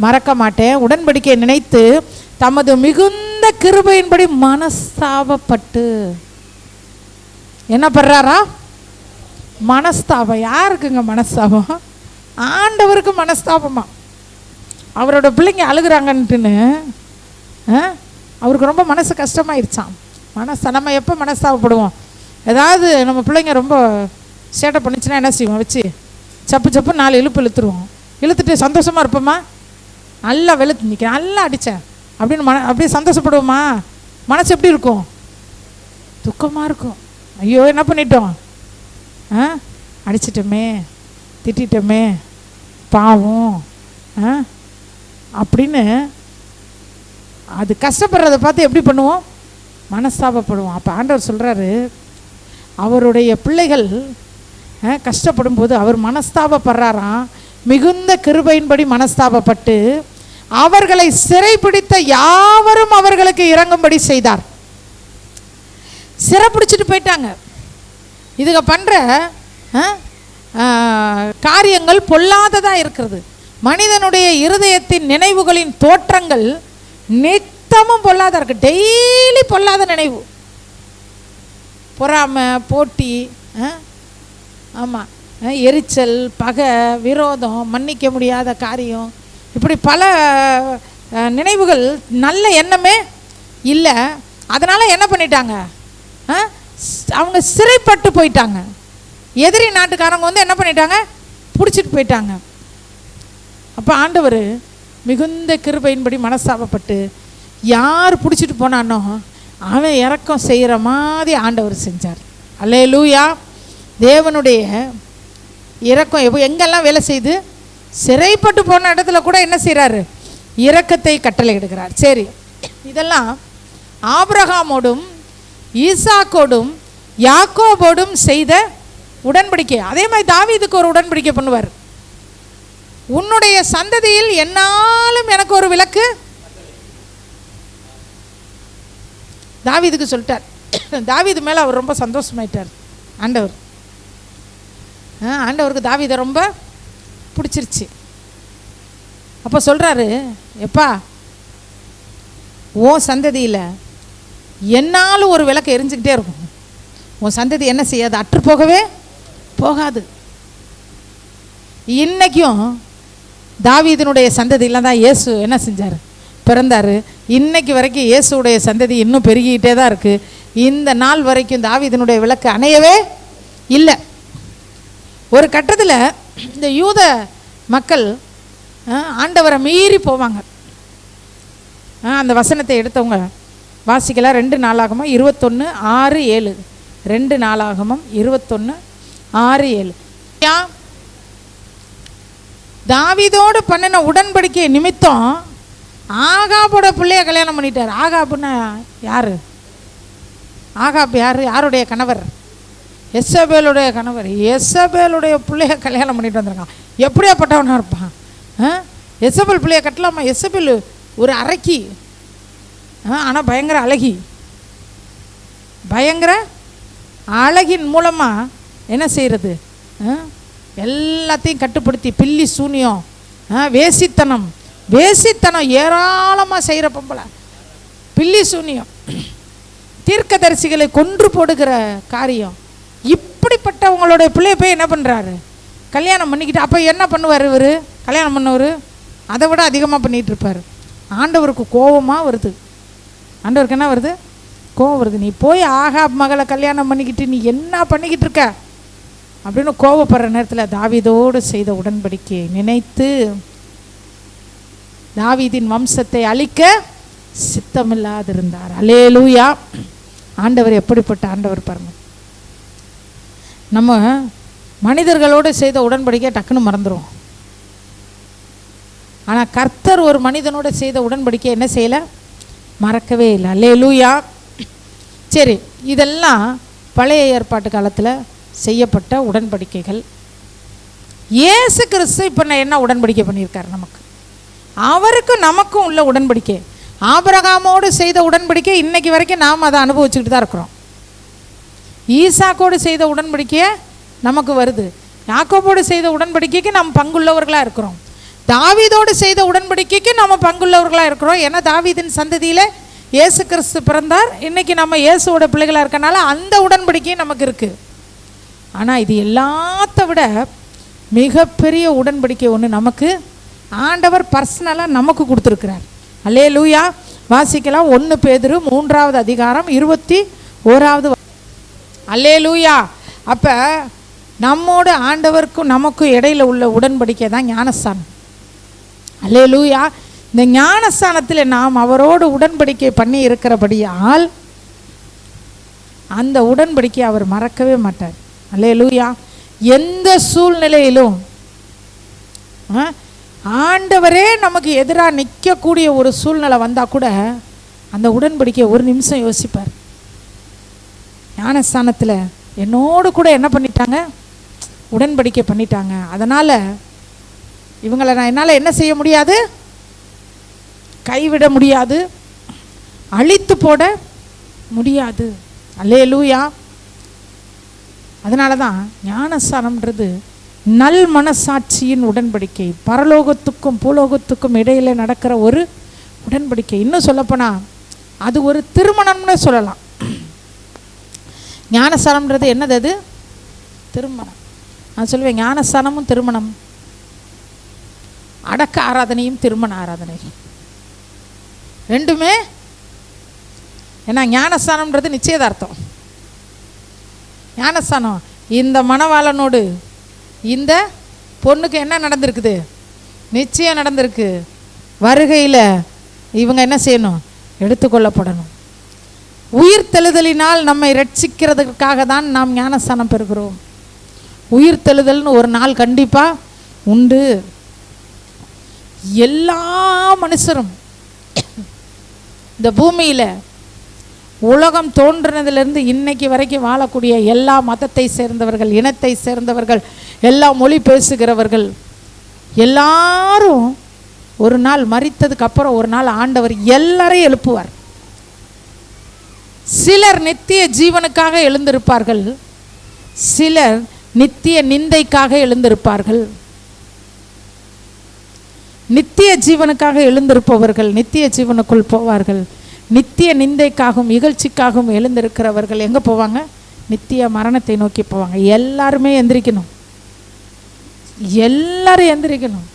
மறக்க மாட்டேன். உடன்படிக்கையை நினைத்து தமது மிகுந்த கிருபையின்படி மனஸ்தாபப்பட்டு என்ன பண்ணுறாரா? மனஸ்தாபம். யாருக்குங்க மனஸ்தாபம்? ஆண்டவருக்கு மனஸ்தாபமா. அவரோட பிள்ளைங்க அழுகுறாங்கன்ட்டுன்னு அவருக்கு ரொம்ப மனசு கஷ்டமாயிருச்சான். நம்ம எப்போ மனஸ்தாபப்படுவோம்? ஏதாவது நம்ம பிள்ளைங்க ரொம்ப சேட்டை பண்ணிச்சுன்னா என்ன செய்வோம்? வச்சு சப்பு சப்பு 4 இழுப்பு இழுத்துருவோம். இழுத்துட்டு சந்தோஷமாக இருப்போமா? நல்லா வெளுத்து நிற்கிறேன், நல்லா அடித்தேன் அப்படின்னு அப்படியே சந்தோஷப்படுவோமா? மனசு எப்படி இருக்கும்? துக்கமாக இருக்கும். ஐயோ என்ன பண்ணிட்டோம், அடிச்சிட்டோமே, திட்டமே, பாவம் அப்படின்னு அது கஷ்டப்படுறதை பார்த்து எப்படி பண்ணுவோம்? மனஸ்தாபப்படுவோம். அப்போ ஆண்டவர் சொல்கிறாரு, அவருடைய பிள்ளைகள் கஷ்டப்படும் போது அவர் மனஸ்தாபப்படுறாராம். மிகுந்த கிருபையின்படி மனஸ்தாபப்பட்டு அவர்களை சிறைப்பிடித்த யாவரும் அவர்களுக்கு இறங்கும்படி செய்தார். சிறைப்பிடிச்சிட்டு போயிட்டாங்க. இதுங்க பண்ணுற காரியங்கள் பொல்லாததாக இருக்கிறது. மனிதனுடைய இருதயத்தின் நினைவுகளின் தோற்றங்கள் நித்தமும் பொல்லாத இருக்கு. டெய்லி பொல்லாத நினைவு, பொறாமை, போட்டி, ஆமாம், எரிச்சல், பகை, விரோதம், மன்னிக்க முடியாத காரியம், இப்படி பல நினைவுகள். நல்ல எண்ணமே இல்லை. அதனால் என்ன பண்ணிட்டாங்க? அவங்க சிறைப்பட்டு போயிட்டாங்க. எதிரி நாட்டுக்காரங்க வந்து என்ன பண்ணிட்டாங்க? பிடிச்சிட்டு போயிட்டாங்க. அப்போ ஆண்டவர் மிகுந்த கிருபையின்படி மனஸ்தாபப்பட்டு யார் பிடிச்சிட்டு போனானோ அவன் இரக்கம் செய்கிற மாதிரி ஆண்டவர் செஞ்சார். அல்லேலூயா. தேவனுடைய இரக்கம் எங்கெல்லாம் வேலை செய்து, சிறைப்பட்டு போன இடத்துல கூட என்ன செய்கிறாரு? இரக்கத்தை கட்டளையிடுகிறார். சரி, இதெல்லாம் ஆபிரகாமோடும் ஈசாக்கோடும் யாக்கோபோடும் செய்த உடன்படிக்கை. அதே மாதிரி தாவீதுக்கு ஒரு உடன்படிக்கை பண்ணுவார். உன்னுடைய சந்ததியில் என்னாலும் எனக்கு ஒரு விளக்கு தாவீதுக்கு சொல்லிட்டார். தாவீது மேலே அவர் ரொம்ப சந்தோஷமாயிட்டார் ஆண்டவர். ஆண்டவருக்கு தாவீதை ரொம்ப பிடிச்சிருச்சு. அப்போ சொல்கிறாரு, எப்பா உன் சந்ததியில் என்னாலும் ஒரு விளக்கு எரிஞ்சுக்கிட்டே இருக்கும். உன் சந்ததி என்ன செய்யாது, அற்று போகவே போகாது. இன்னைக்கும் தாவீதினுடைய சந்ததியில் தான் இயேசு என்ன செஞ்சார், பிறந்தார். இன்னைக்கு வரைக்கும் இயேசுடைய சந்ததி இன்னும் பெருகிக்கிட்டே தான் இருக்குது. இந்த நாள் வரைக்கும் தாவீதினுடைய விளக்கு அணையவே இல்லை. ஒரு கட்டத்தில் இந்த யூத மக்கள் ஆண்டவரை மீறி போவாங்க. அந்த வசனத்தை எடுத்தவங்க வாசிக்கலாம். 2 நாளாகமம் 21:6-7. 2 நாளாகமம் 21:6-7. தாவீதோடு பண்ணின உடன்படிக்கை நிமித்தம் ஆகாபோட பிள்ளைய கல்யாணம் பண்ணிட்டார். ஆகாபுன்னா யாரு? ஆகாப் யாரு? யாருடைய கணவர்? எசபேலுடைய கணவர். எசபேலுடைய பிள்ளைய கல்யாணம் பண்ணிட்டு வந்திருக்கான். எப்படியாப்பட்டவனா இருப்பான்? எசபேல் பிள்ளைய கட்டலாமா? எசபேல் ஒரு அரக்கி, ஆனால் பயங்கர அழகி. பயங்கர அழகின் மூலமாக என்ன செய்கிறது, எல்லாத்தையும் கட்டுப்படுத்தி பில்லி சூனியம், வேசித்தனம் ஏராளமாக செய்கிற பொம்பளை. பில்லி சூனியம், தீர்க்கதரிசிகளை கொன்று போடுகிற காரியம். இப்படிப்பட்டவங்களுடைய பிள்ளைய போய் என்ன பண்ணுறாரு, கல்யாணம் பண்ணிக்கிட்டு. அப்போ என்ன பண்ணுவார் இவர்? கல்யாணம் பண்ணவர் அதை விட அதிகமாக பண்ணிகிட்டு இருப்பார். ஆண்டவருக்கு கோபமாக வருது. ஆண்டவருக்கு என்ன வருது? கோபம் வருது. நீ போய் ஆகாப் மகளை கல்யாணம் பண்ணிக்கிட்டு நீ என்ன பண்ணிக்கிட்டு இருக்க அப்படின்னு கோபப்படுற நேரத்தில் தாவீதோடு செய்த உடன்படிக்கையை நினைத்து தாவீதின் வம்சத்தை அழிக்க சித்தமில்லாதிருந்தார். அல்லேலூயா. ஆண்டவர் எப்படிப்பட்ட ஆண்டவர் பாருங்க. நம்ம மனிதர்களோடு செய்த உடன்படிக்கை டக்குன்னு மறந்துடும். ஆனால் கர்த்தர் ஒரு மனிதனோடு செய்த உடன்படிக்கை என்ன செய்யலை, மறக்கவே இல்லை. அல்லேலூயா. சரி, இதெல்லாம் பழைய ஏற்பாட்டு காலத்தில் செய்யப்பட்ட உடன்படிக்கைகள். இயேசு கிறிஸ்து இப்போ என்ன உடன்படிக்கை பண்ணியிருக்காரு நமக்கு? அவருக்கும் நமக்கும் உள்ள உடன்படிக்கை. ஆபிரகாமோடு செய்த உடன்படிக்கை இன்னைக்கு வரைக்கும் நாம் அதை அனுபவிச்சுக்கிட்டு தான் இருக்கிறோம். ஈசாக்கோடு செய்த உடன்படிக்கையை நமக்கு வருது. யாக்கோபோடு செய்த உடன்படிக்கைக்கு நாம் பங்குள்ளவர்களாக இருக்கிறோம். தாவீதோடு செய்த உடன்படிக்கைக்கு நம்ம பங்குள்ளவர்களாக இருக்கிறோம். ஏன்னா தாவீதின் சந்ததியில் இயேசு கிறிஸ்து பிறந்தார். இன்றைக்கி நம்ம இயேசுவோட பிள்ளைகளாக இருக்கனால அந்த உடன்படிக்கையும் நமக்கு இருக்குது. ஆனால் இது எல்லாத்த விட மிகப்பெரிய உடன்படிக்கை ஒன்று நமக்கு ஆண்டவர் பர்சனலாக நமக்கு கொடுத்துருக்கிறார். அல்லேலூயா. வாசிக்கலாம். 1 பேதுரு 3வது அதிகாரம் 21வது. அல்லேலூயா. அப்போ நம்மோட ஆண்டவருக்கும் நமக்கும் இடையில் உள்ள உடன்படிக்கை தான் ஞானஸ்தானம். அல்லேலூயா. இந்த ஞானஸ்தானத்தில் நாம் அவரோடு உடன்படிக்கை பண்ணி இருக்கிறபடியால் அந்த உடன்படிக்கை அவர் மறக்கவே மாட்டார். அல்லேலூயா. எந்த சூழ்நிலையிலும் ஆண்டவரே நமக்கு எதிராக நிற்கக்கூடிய ஒரு சூழ்நிலை வந்தால் கூட அந்த உடன்படிக்கை ஒரு நிமிஷம் யோசிப்பார். ஞானஸ்தானத்தில் என்னோடு கூட என்ன பண்ணிட்டாங்க, உடன்படிக்கை பண்ணிட்டாங்க. அதனால் இவங்களை நான் என்னால் என்ன செய்ய முடியாது, கைவிட முடியாது, அழித்து போட முடியாது. அல்லேலூயா. அதனால தான் ஞானஸ்தானம்ன்றது நல் மனசாட்சியின் உடன்படிக்கை. பரலோகத்துக்கும் பூலோகத்துக்கும் இடையில் நடக்கிற ஒரு உடன்படிக்கை. இன்னும் சொல்லப்போனால் அது ஒரு திருமணம்னு சொல்லலாம். ஞானஸ்தானம்ன்றது என்னது? அது திருமணம். நான் சொல்லுவேன் ஞானஸ்தானமும் திருமணம், அடக்க ஆராதனையும் திருமண ஆராதனை ரெண்டுமே. ஏன்னா ஞானஸ்தானம்ன்றது நிச்சயதார்த்தம். ஞானஸ்தானம் இந்த மணவாளனோடு இந்த பொண்ணுக்கு என்ன நடந்திருக்குது, நிச்சயம் நடந்திருக்கு. வருகையில் இவங்க என்ன செய்யணும், எடுத்துக்கொள்ளப்படணும். உயிர்த்தெழுதலினால் நம்மை ரட்சிக்கிறதுக்காக தான் நாம் ஞானஸ்தானம் பெறுகிறோம். உயிர்த்தெழுதல்னு ஒரு நாள் கண்டிப்பாக உண்டு. எல்லா மனுஷரும் இந்த பூமியில் உலகம் தோன்றினதிலிருந்து இன்னைக்கு வரைக்கும் வாழக்கூடிய எல்லா மதத்தை சேர்ந்தவர்கள், இனத்தை சேர்ந்தவர்கள், எல்லா மொழி பேசுகிறவர்கள் எல்லாரும் ஒரு நாள் மரித்ததுக்கு அப்புறம் ஒரு நாள் ஆண்டவர் எல்லாரையும் எழுப்புவார். சிலர் நித்திய ஜீவனுக்காக எழுந்திருப்பார்கள், சிலர் நித்திய நிந்தைக்காக எழுந்திருப்பார்கள். நித்திய ஜீவனுக்காக எழுந்திருப்பவர்கள் நித்திய ஜீவனுக்குள் போவார்கள். நித்திய நிந்தைக்காகவும் இகழ்ச்சிக்காகவும் எழுந்திருக்கிறவர்கள் எங்கே போவாங்க? நித்திய மரணத்தை நோக்கி போவாங்க. எல்லாருமே எந்திரிக்கணும், எல்லாரும் எந்திரிக்கணும்.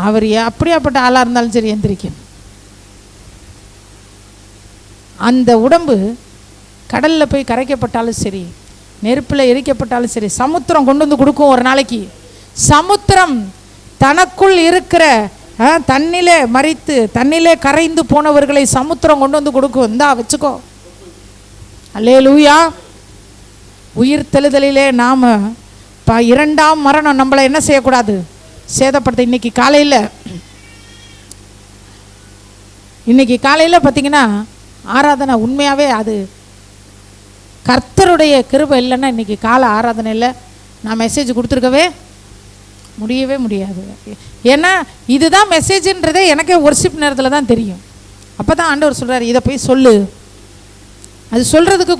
அவர் அப்படியாப்பட்ட ஆளாக இருந்தாலும் சரி எந்திரிக்கணும். அந்த உடம்பு கடலில் போய் கரைக்கப்பட்டாலும் சரி, நெருப்பில் எரிக்கப்பட்டாலும் சரி, சமுத்திரம் கொண்டு வந்து கொடுக்கும். ஒரு நாளைக்கு சமுத்திரம் தனக்குள் இருக்கிற தண்ணிலே மறித்து தண்ணிலே கரைந்து போனவர்களை சமுத்திரம் கொண்டு வந்து கொடுக்கும். இந்தா வச்சுக்கோ. அல்லேலூயா. உயிர் தெழுதலிலே நாம் இரண்டாம் மரணம் நம்மளை என்ன செய்யக்கூடாது? சேதப்படுத்த. இன்னைக்கு காலையில் பார்த்தீங்கன்னா ஆராதனை உண்மையாகவே அது கர்த்தருடைய கிருபை இல்லைன்னா இன்னைக்கு காலை ஆராதனையில் நான் மெசேஜ் கொடுத்துருக்கவே முடியவே முடியாது. ஏன்னா இதுதான் மெசேஜ்ன்றதே எனக்கே ஒர்ஷிப் நேரத்தில் தான் தெரியும். அப்போ தான் ஆண்டவர் சொல்கிறார், இதை போய் சொல்லு. அது சொல்கிறதுக்கு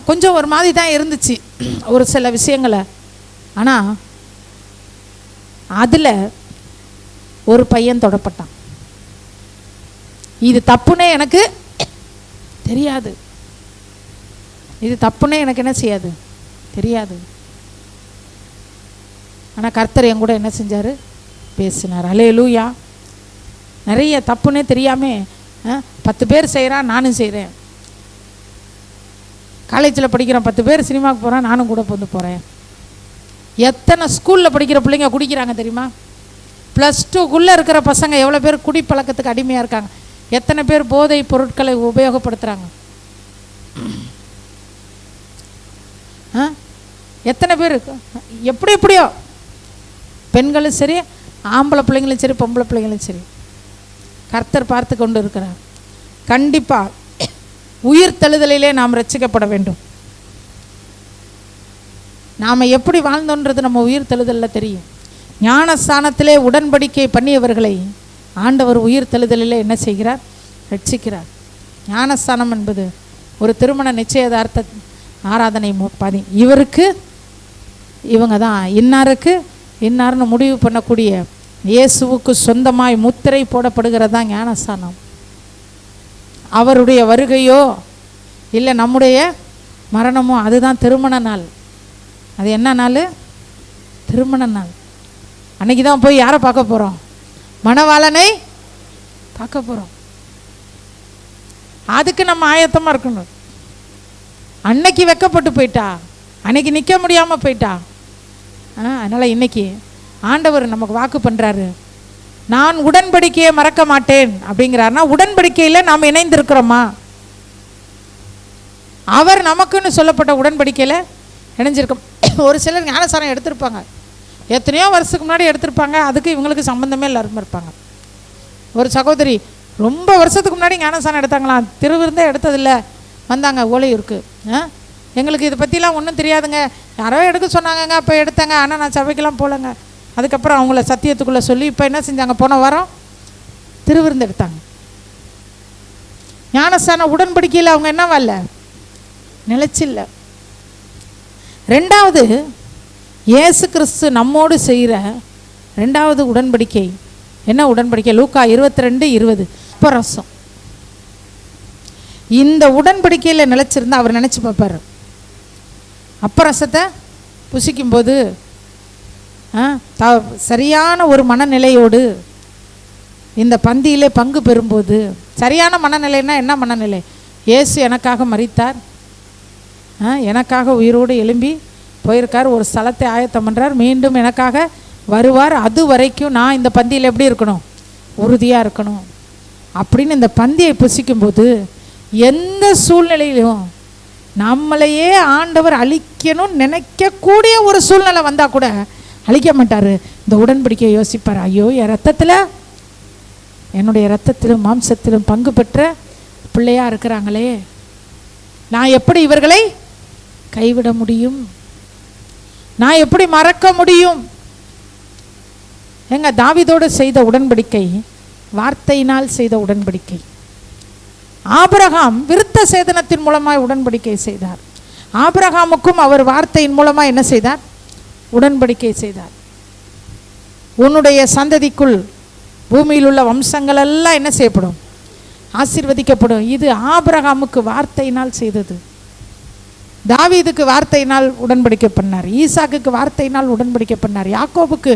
கொஞ்சம் ஒரு மாதிரி தான் இருந்துச்சு ஒரு சில விஷயங்களை. ஆனால் அதில் ஒரு பையன் தொடப்பட்டான். இது தப்புன்னே எனக்கு தெரியாது, இது தப்புன்னே எனக்கு என்ன செய்யாது தெரியாது. ஆனால் கர்த்தர் என் கூட என்ன செஞ்சார்? பேசினார். அல்லேலூயா. நிறைய தப்புன்னே தெரியாமல் 10 பேர் செய்கிறான், நானும் செய்கிறேன். காலேஜில் படிக்கிறேன், 10 பேர் சினிமாவுக்கு போகிறேன், நானும் கூட வந்து போகிறேன். எத்தனை ஸ்கூலில் படிக்கிற பிள்ளைங்க குடிக்கிறாங்க தெரியுமா? +2க்குள்ளே இருக்கிற பசங்க எவ்வளோ பேர் குடிப்பழக்கத்துக்கு அடிமையாக இருக்காங்க? எத்தனை பேர் போதை பொருட்களை உபயோகப்படுத்துகிறாங்க? எத்தனை பேர் எப்படியோ பெண்களும் சரி, ஆம்பளை பிள்ளைங்களும் சரி, பொம்பளை பிள்ளைங்களும் சரி, கர்த்தர் பார்த்து கொண்டு இருக்கிறார். கண்டிப்பாக உயிர் தழுதலிலே நாம் ரட்சிக்கப்பட வேண்டும். நாம் எப்படி வாழ்ந்தோன்றது நம்ம உயிர் தழுதலில் தெரியும். ஞானஸ்தானத்திலே உடன்படிக்கை பண்ணியவர்களை ஆண்டவர் உயிர் தழுதலிலே என்ன செய்கிறார்? ரட்சிக்கிறார். ஞானஸ்தானம் என்பது ஒரு திருமண நிச்சயதார்த்த ஆராதனை பாதி. இவருக்கு இவங்க தான், இன்னாருக்கு இன்னார்னு முடிவு பண்ணக்கூடிய இயேசுவுக்கு சொந்தமாய் முத்திரை போடப்படுகிறது தான் ஞானஸ்தானம். அவருடைய வருகையோ இல்லை நம்முடைய மரணமோ அதுதான் திருமண நாள். அது என்ன நாள்? திருமண நாள். அன்னைக்கு தான் போய் யாரை பார்க்க போகிறோம்? மணவாளனை பார்க்க போகிறோம். அதுக்கு நம்ம ஆயத்தமாக இருக்கணும். அன்னைக்கு வெக்கப்பட்டு போயிட்டா, அன்னைக்கு நிற்க முடியாமல் போயிட்டா. அதனால் இன்னைக்கு ஆண்டவர் நமக்கு வாக்கு பண்ணுறாரு, நான் உடன்படிக்கையை மறக்க மாட்டேன் அப்படிங்கிறாருன்னா உடன்படிக்கையில் நாம் இணைந்திருக்கிறோமா? அவர் நமக்குன்னு சொல்லப்பட்ட உடன்படிக்கையில் இணைஞ்சிருக்கோம். ஒரு சிலர் ஞானசாரம் எடுத்திருப்பாங்க, எத்தனையோ வருஷத்துக்கு முன்னாடி எடுத்திருப்பாங்க, அதுக்கு இவங்களுக்கு சம்மந்தமே இல்லாமல் இருப்பாங்க. ஒரு சகோதரி ரொம்ப வருஷத்துக்கு முன்னாடி ஞானசாரம் எடுத்தாங்களாம், திருவிருந்தே எடுத்ததில்லை, வந்தாங்க ஓலையூருக்கு. எங்களுக்கு இதை பற்றிலாம் ஒன்றும் தெரியாதுங்க, யாரோ எடுக்க சொன்னாங்கங்க, அப்போ எடுத்தாங்க, ஆனால் நான் சபைக்கெல்லாம் போகலங்க. அதுக்கப்புறம் அவங்கள சத்தியத்துக்குள்ளே சொல்லி இப்போ என்ன செஞ்சாங்க? போன வாரம் திருவிருந்து எடுத்தாங்க. ஞானஸ்தான உடன்படிக்கையில் அவங்க என்ன வரல, நிலைச்சில்லை. ரெண்டாவது, இயேசு கிறிஸ்து நம்மோடு செய்கிற ரெண்டாவது உடன்படிக்கை என்ன உடன்படிக்கை? லூக்கா 22:20 அப்பரசம். இந்த உடன்படிக்கையில் நிலைச்சிருந்தா அவர் நினச்சி பார்ப்பார். அப்பரசத்தை புசிக்கும்போது சரியான ஒரு மனநிலையோடு இந்த பந்தியிலே பங்கு பெறும்போது, சரியான மனநிலைன்னா என்ன மனநிலை? இயேசு எனக்காக மரித்தார், எனக்காக உயிரோடு எழும்பி போயிருக்கார், ஒரு ஸ்தலத்தை ஆயத்தம் பண்ணுறார், மீண்டும் எனக்காக வருவார், அது வரைக்கும் நான் இந்த பந்தியில் எப்படி இருக்கணும்? உறுதியாக இருக்கணும் அப்படின்னு இந்த பந்தியை புசிக்கும்போது எந்த சூழ்நிலையிலும் நம்மளையே ஆண்டவர் அழிக்கணும்னு நினைக்கக்கூடிய ஒரு சூழ்நிலை வந்தால் கூட அழிக்க மாட்டார். இந்த உடன்படிக்கையை யோசிப்பார். ஐயோ, என் ரத்தத்தில், என்னுடைய ரத்தத்திலும் மாம்சத்திலும் பங்கு பெற்ற பிள்ளையா இருக்கிறாங்களே, நான் எப்படி இவர்களை கைவிட முடியும்? நான் எப்படி மறக்க முடியும்? எங்க தாவீதோடு செய்த உடன்படிக்கை வார்த்தையினால் செய்த உடன்படிக்கை. ஆபிரகாம் விருத்த சேதனத்தின் மூலமாய் உடன்படிக்கை செய்தார். ஆபிரகாமுக்கும் அவர் வார்த்தையின் மூலமாக என்ன செய்தார்? உடன்படிக்கை செய்தார். உன்னுடைய சந்ததிக்குள் பூமியில் உள்ள வம்சங்கள் எல்லாம் என்ன செய்யப்படும்? ஆசீர்வதிக்கப்படும். இது ஆபிரகாமுக்கு வார்த்தையினால் செய்தது. தாவீதுக்கு வார்த்தையினால் உடன்படிக்கை பண்ணார். ஈசாக்குக்கு வார்த்தையினால் உடன்படிக்கை பண்ணார். யாக்கோபுக்கு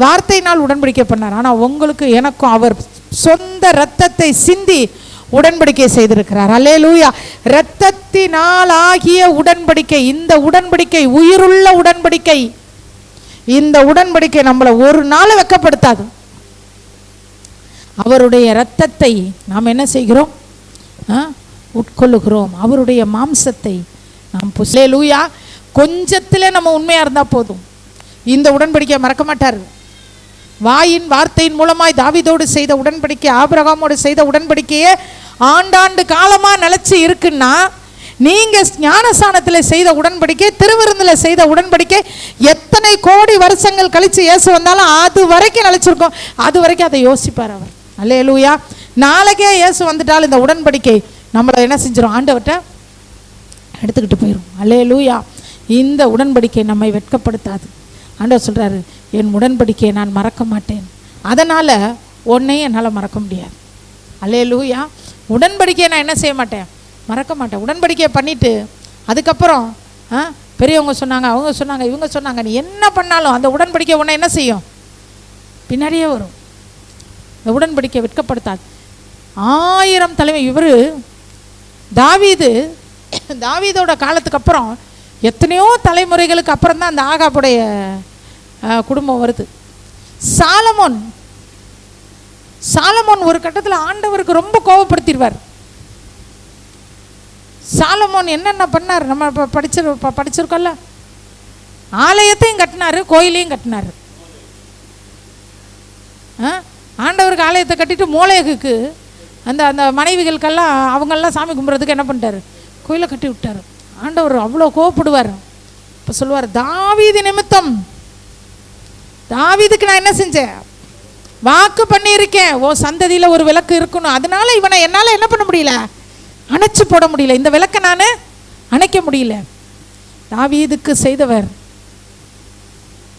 வார்த்தையினால் உடன்படிக்கை பண்ணார். ஆனால் உங்களுக்கு எனக்கும் அவர் சொந்த இரத்தத்தை சிந்தி உடன்படிக்கை செய்திருக்கிறார். அல்லேலூயா. இரத்தத்தினால் ஆகிய உடன்படிக்கை. இந்த உடன்படிக்கை உயிருள்ள உடன்படிக்கை. இந்த உடன்படிக்கை நம்மளை ஒரு நாள் வெட்கப்படுத்தாது. அவருடைய இரத்தத்தை நாம் என்ன செய்கிறோம்? உட்கொள்ளுகிறோம். அவருடைய மாம்சத்தை நாம் அல்லேலூயா. கொஞ்சத்திலே நம்ம உண்மையாக இருந்தால் போதும். இந்த உடன்படிக்கையை மறக்க மாட்டார். வாயின் வார்த்தையின் மூலமாய் தாவீதோடு செய்த உடன்படிக்கை, ஆபிரகாமோடு செய்த உடன்படிக்கையே ஆண்டாண்டு காலமாக நிலச்சி இருக்குன்னா, நீங்கள் ஞானஸ்நானத்தில் செய்த உடன்படிக்கை, திருவிருந்தில் செய்த உடன்படிக்கை எத்தனை கோடி வருஷங்கள் கழித்து இயேசு வந்தாலும் அது வரைக்கும் நிலச்சிருக்கோம். அது வரைக்கும் அதை யோசிப்பார் அவர். அல்லேலூயா. நாளைக்கே இயேசு வந்துட்டாலும் இந்த உடன்படிக்கை நம்மளை என்ன செஞ்சிடும்? ஆண்டவர்கிட்ட எடுத்துக்கிட்டு போயிடும். அல்லேலூயா. இந்த உடன்படிக்கை நம்மை வெட்கப்படுத்தாது. ஆண்டவர் சொல்கிறாரு, என் உடன்படிக்கையை நான் மறக்க மாட்டேன். அதனால் உன்னையும் என்னால் மறக்க முடியாது. அல்லேலூயா. உடன்படிக்கையை நான் என்ன செய்ய மாட்டேன்? மறக்க மாட்டேன். உடன்படிக்கையை பண்ணிவிட்டு அதுக்கப்புறம் பெரியவங்க சொன்னாங்க, அவங்க சொன்னாங்க, இவங்க சொன்னாங்க, நீ என்ன பண்ணாலும் அந்த உடன்படிக்கை உன்னை என்ன செய்யும்? பின்னாடியே வரும். இந்த உடன்படிக்கை வெட்கப்படுத்தாது. 1000 தலைமை. இவர் தாவீதோட காலத்துக்கு அப்புறம் எத்தனையோ தலைமுறைகளுக்கு அப்புறம் தான் அந்த ஆகாபுடைய குடும்பம் வருது. சாலமோன் ஒரு கட்டத்தில் ஆண்டவருக்கு ரொம்ப கோபப்படுத்திடுவார். சாலமோன் என்னென்ன பண்ணார்? நம்ம படிச்சிருக்கோம்ல. ஆலயத்தையும் கட்டினார், கோயிலையும் கட்டினார். ஆண்டவருக்கு ஆலயத்தை கட்டிட்டு மோளேகுக்கு அந்த அந்த மனைவிகளுக்கெல்லாம் அவங்கெல்லாம் சாமி கும்பிட்றதுக்கு என்ன பண்ணிட்டார்? கோயிலை கட்டி விட்டார். ஆண்டவர் அவ்வளோ கோவப்படுவார். இப்போ சொல்லுவார், தாவீது நிமித்தம், தாவீதுக்கு நான் என்ன செஞ்சேன்? வாக்கு பண்ணியிருக்கேன், ஓ சந்ததியில் ஒரு விளக்கு இருக்கணும். அதனால இவனை என்னால் என்ன பண்ண முடியல? அணைச்சி போட முடியல. இந்த விளக்கை நான் அணைக்க முடியல. தாவீதுக்கு செய்தவர்.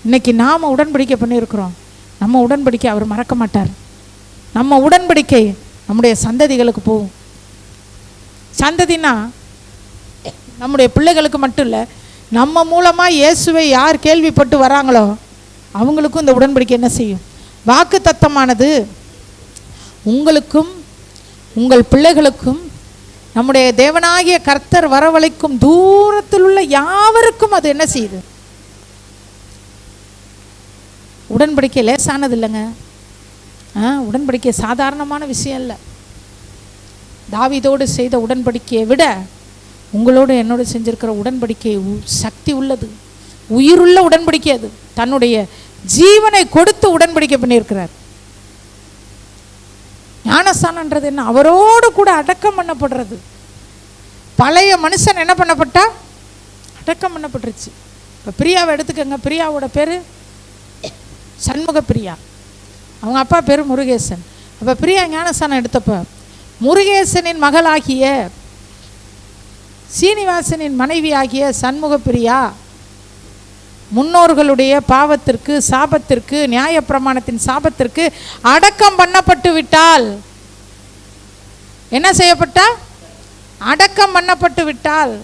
இன்னைக்கு நாம் உடன்படிக்கை பண்ணியிருக்கிறோம். நம்ம உடன்படிக்கை அவர் மறக்க மாட்டார். நம்ம உடன்படிக்கை நம்முடைய சந்ததிகளுக்கு போகும். சந்ததினா நம்முடைய பிள்ளைகளுக்கு மட்டும் இல்லை, நம்ம மூலமாக இயேசுவை யார் கேள்விப்பட்டு வராங்களோ அவங்களுக்கும் இந்த உடன்படிக்கை என்ன செய்யும்? வாக்கு தத்தமானது உங்களுக்கும் உங்கள் பிள்ளைகளுக்கும் நம்முடைய தேவனாகிய கர்த்தர் வரவழைக்கும் தூரத்தில் உள்ள யாவருக்கும் அது என்ன செய்யுது? உடன்படிக்கை லேசானது இல்லைங்க. உடன்படிக்கை சாதாரணமான விஷயம் இல்லை. தாவீதோடு செய்த உடன்படிக்கையை விட உங்களோடு என்னோடு செஞ்சிருக்கிற உடன்படிக்கை சக்தி உள்ளது, உயிருள்ள உடன்படிக்கை. அது தன்னுடைய ஜீவனை கொடுத்து உடன்படிக்கை பண்ணியிருக்கிறார். ஞானஸ்தானன்றது என்ன? அவரோடு கூட அடக்கம் பண்ணப்படுறது. பழைய மனுஷன் என்ன பண்ணப்பட்டா? அடக்கம் பண்ணப்பட்டுருச்சு. இப்போ பிரியாவை எடுத்துக்கங்க. பிரியாவோட பேர் சண்முக பிரியா, அவங்க அப்பா பேர் முருகேசன். அப்போ பிரியா ஞானஸ்தானம் எடுத்தப்ப முருகேசனின் மகளாகிய சீனிவாசனின் மனைவி ஆகிய சண்முக பிரியா முன்னோர்களுடைய பாவத்திற்கு, சாபத்திற்கு, நியாயப்பிரமாணத்தின் சாபத்திற்கு அடக்கம் பண்ணப்பட்டு விட்டால், என்ன செய்யப்பட்டா? அடக்கம் பண்ணப்பட்டு விட்டால்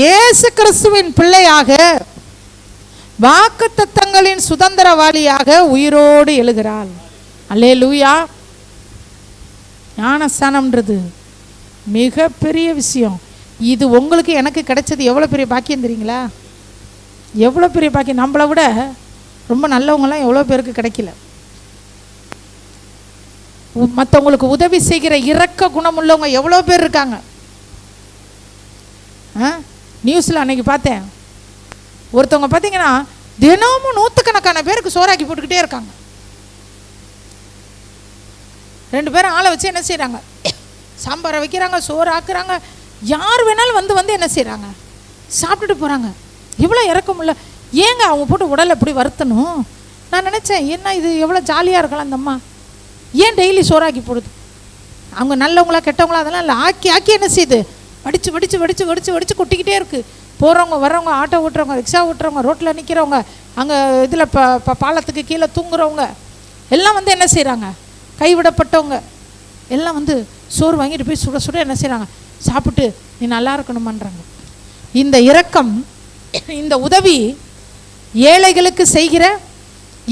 இயேசு கிறிஸ்துவின் பிள்ளையாக வாக்குத்தத்தங்களின் சுதந்திரவாளியாக உயிரோடு எழுகிறாள். அல்லேலூயா. ஞானஸ்தானம்ன்றது மிகப்பெரிய விஷயம். இது உங்களுக்கு எனக்கு கிடைச்சது எவ்வளோ பெரிய பாக்கியம் தெரியுங்களா? எவ்வளோ பெரிய பாக்கியம். நம்மளை விட ரொம்ப நல்லவங்களாம் எவ்வளோ பேருக்கு கிடைக்கல. மற்றவங்களுக்கு உதவி செய்கிற இரக்க குணம் உள்ளவங்க எவ்வளோ பேர் இருக்காங்க. நியூஸில் அன்னைக்கு பார்த்தேன், ஒருத்தவங்க பார்த்தீங்கன்னா தினமும் நூற்றுக்கணக்கான பேருக்கு சோறாக்கி போட்டுக்கிட்டே இருக்காங்க. 2 பேரும் ஆளை வச்சு என்ன செய்கிறாங்க, சாம்பாரை வைக்கிறாங்க, சோறு ஆக்குறாங்க. யார் வேணாலும் வந்து என்ன செய்கிறாங்க, சாப்பிட்டுட்டு போகிறாங்க. இவ்வளோ இறக்கமுள்ள ஏங்க அவங்க போட்டு உடலை எப்படி வருத்தணும்? நான் நினச்சேன், என்ன இது எவ்வளோ ஜாலியாக இருக்கலாம் அந்த அம்மா, ஏன் டெய்லி சோறாக்கி போடுது? அவங்க நல்லவங்களா கெட்டவங்களா அதெல்லாம் இல்லை, ஆக்கி என்ன செய்யுது, வடித்து கொட்டிக்கிட்டே இருக்குது. போகிறவங்க வர்றவங்க, ஆட்டோ ஓட்டுறவங்க, ரிக்ஷா ஓட்டுறவங்க, ரோட்டில் நிற்கிறவங்க, அங்கே இதில் பாலத்துக்கு கீழே தூங்குறவங்க எல்லாம் வந்து என்ன செய்கிறாங்க, கைவிடப்பட்டவங்க எல்லாம் வந்து சோறு வாங்கிட்டு போய் சுட சுட என்ன செய்கிறாங்க, சாப்பிட்டு நீ நல்லா இருக்கணுமான்றாங்க. இந்த இரக்கம், இந்த உதவி, ஏழைகளுக்கு செய்கிற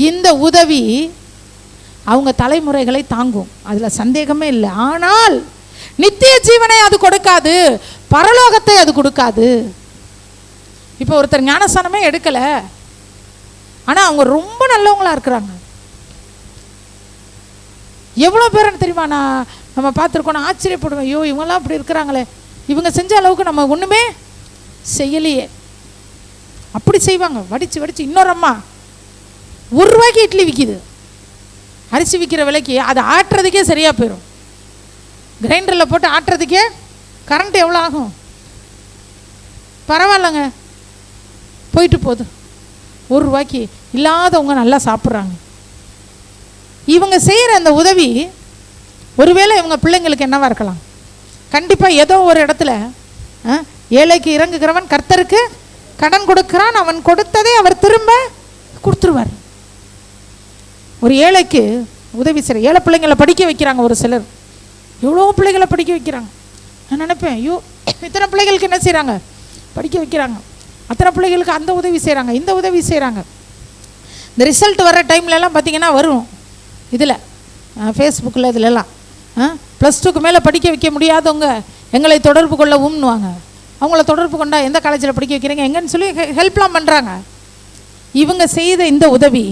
இந்த உதவி அவங்க தலைமுறைகளை தாங்கும், அதில் சந்தேகமே இல்லை. ஆனால் நித்திய ஜீவனை அது கொடுக்காது, பரலோகத்தை அது கொடுக்காது. இப்போ ஒருத்தர் ஞானஸ்தானமே எடுக்கலை, ஆனால் அவங்க ரொம்ப நல்லவங்களா இருக்கிறாங்க. எவ்வளோ பேர் தெரியுமா, நம்ம பார்த்துருக்கோம், ஆச்சரியப்படுவோம். ஐயோ இவங்கெல்லாம் அப்படி இருக்கிறாங்களே, இவங்க செஞ்ச அளவுக்கு நம்ம ஒன்றுமே செய்யலையே. அப்படி செய்வாங்க, வடித்து. இன்னொரு அம்மா 1 ரூபாய்க்கு இட்லி விற்கிது, அரிசி விற்கிற விலைக்கு. அதை ஆட்டுறதுக்கே சரியாக போயிடும், கிரைண்டரில் போட்டு ஆட்டுறதுக்கே கரண்ட் எவ்வளோ ஆகும்? பரவாயில்லைங்க, போயிட்டு போகுது. 1 ரூபாய்க்கு இல்லாதவங்க நல்லா சாப்பிட்றாங்க. இவங்க செய்கிற அந்த உதவி ஒருவேளை இவங்க பிள்ளைங்களுக்கு என்னவா இருக்கலாம்? கண்டிப்பாக ஏதோ ஒரு இடத்துல ஏழைக்கு இறங்குகிறவன் கர்த்தருக்கு கடன் கொடுக்கிறான், அவன் கொடுத்ததை அவர் திரும்ப கொடுத்துருவார். ஒரு ஏழைக்கு உதவி செய்கிற ஏழை பிள்ளைங்களை படிக்க வைக்கிறாங்க ஒரு சிலர், எவ்வளோ பிள்ளைகளை படிக்க வைக்கிறாங்க. நான் நினைப்பேன், ஐயோ இத்தனை பிள்ளைகளுக்கு என்ன செய்கிறாங்க, படிக்க வைக்கிறாங்க. அத்தனை பிள்ளைகளுக்கு அந்த உதவி செய்கிறாங்க, இந்த உதவி செய்கிறாங்க. இந்த ரிசல்ட் வர்ற டைம்லலாம் பார்த்திங்கன்னா வரும், இதில் ஃபேஸ்புக்கில் இதிலெல்லாம் +2க்கு மேலே படிக்க வைக்க முடியாதவங்க எங்களை தொடர்பு கொள்ளவும்னுவாங்க. அவங்கள தொடர்பு கொண்டா எந்த காலேஜில் படிக்க வைக்கிறீங்க எங்கன்னு சொல்லி ஹெல்ப்லாம் பண்ணுறாங்க. இவங்க செய்த இந்த உதவி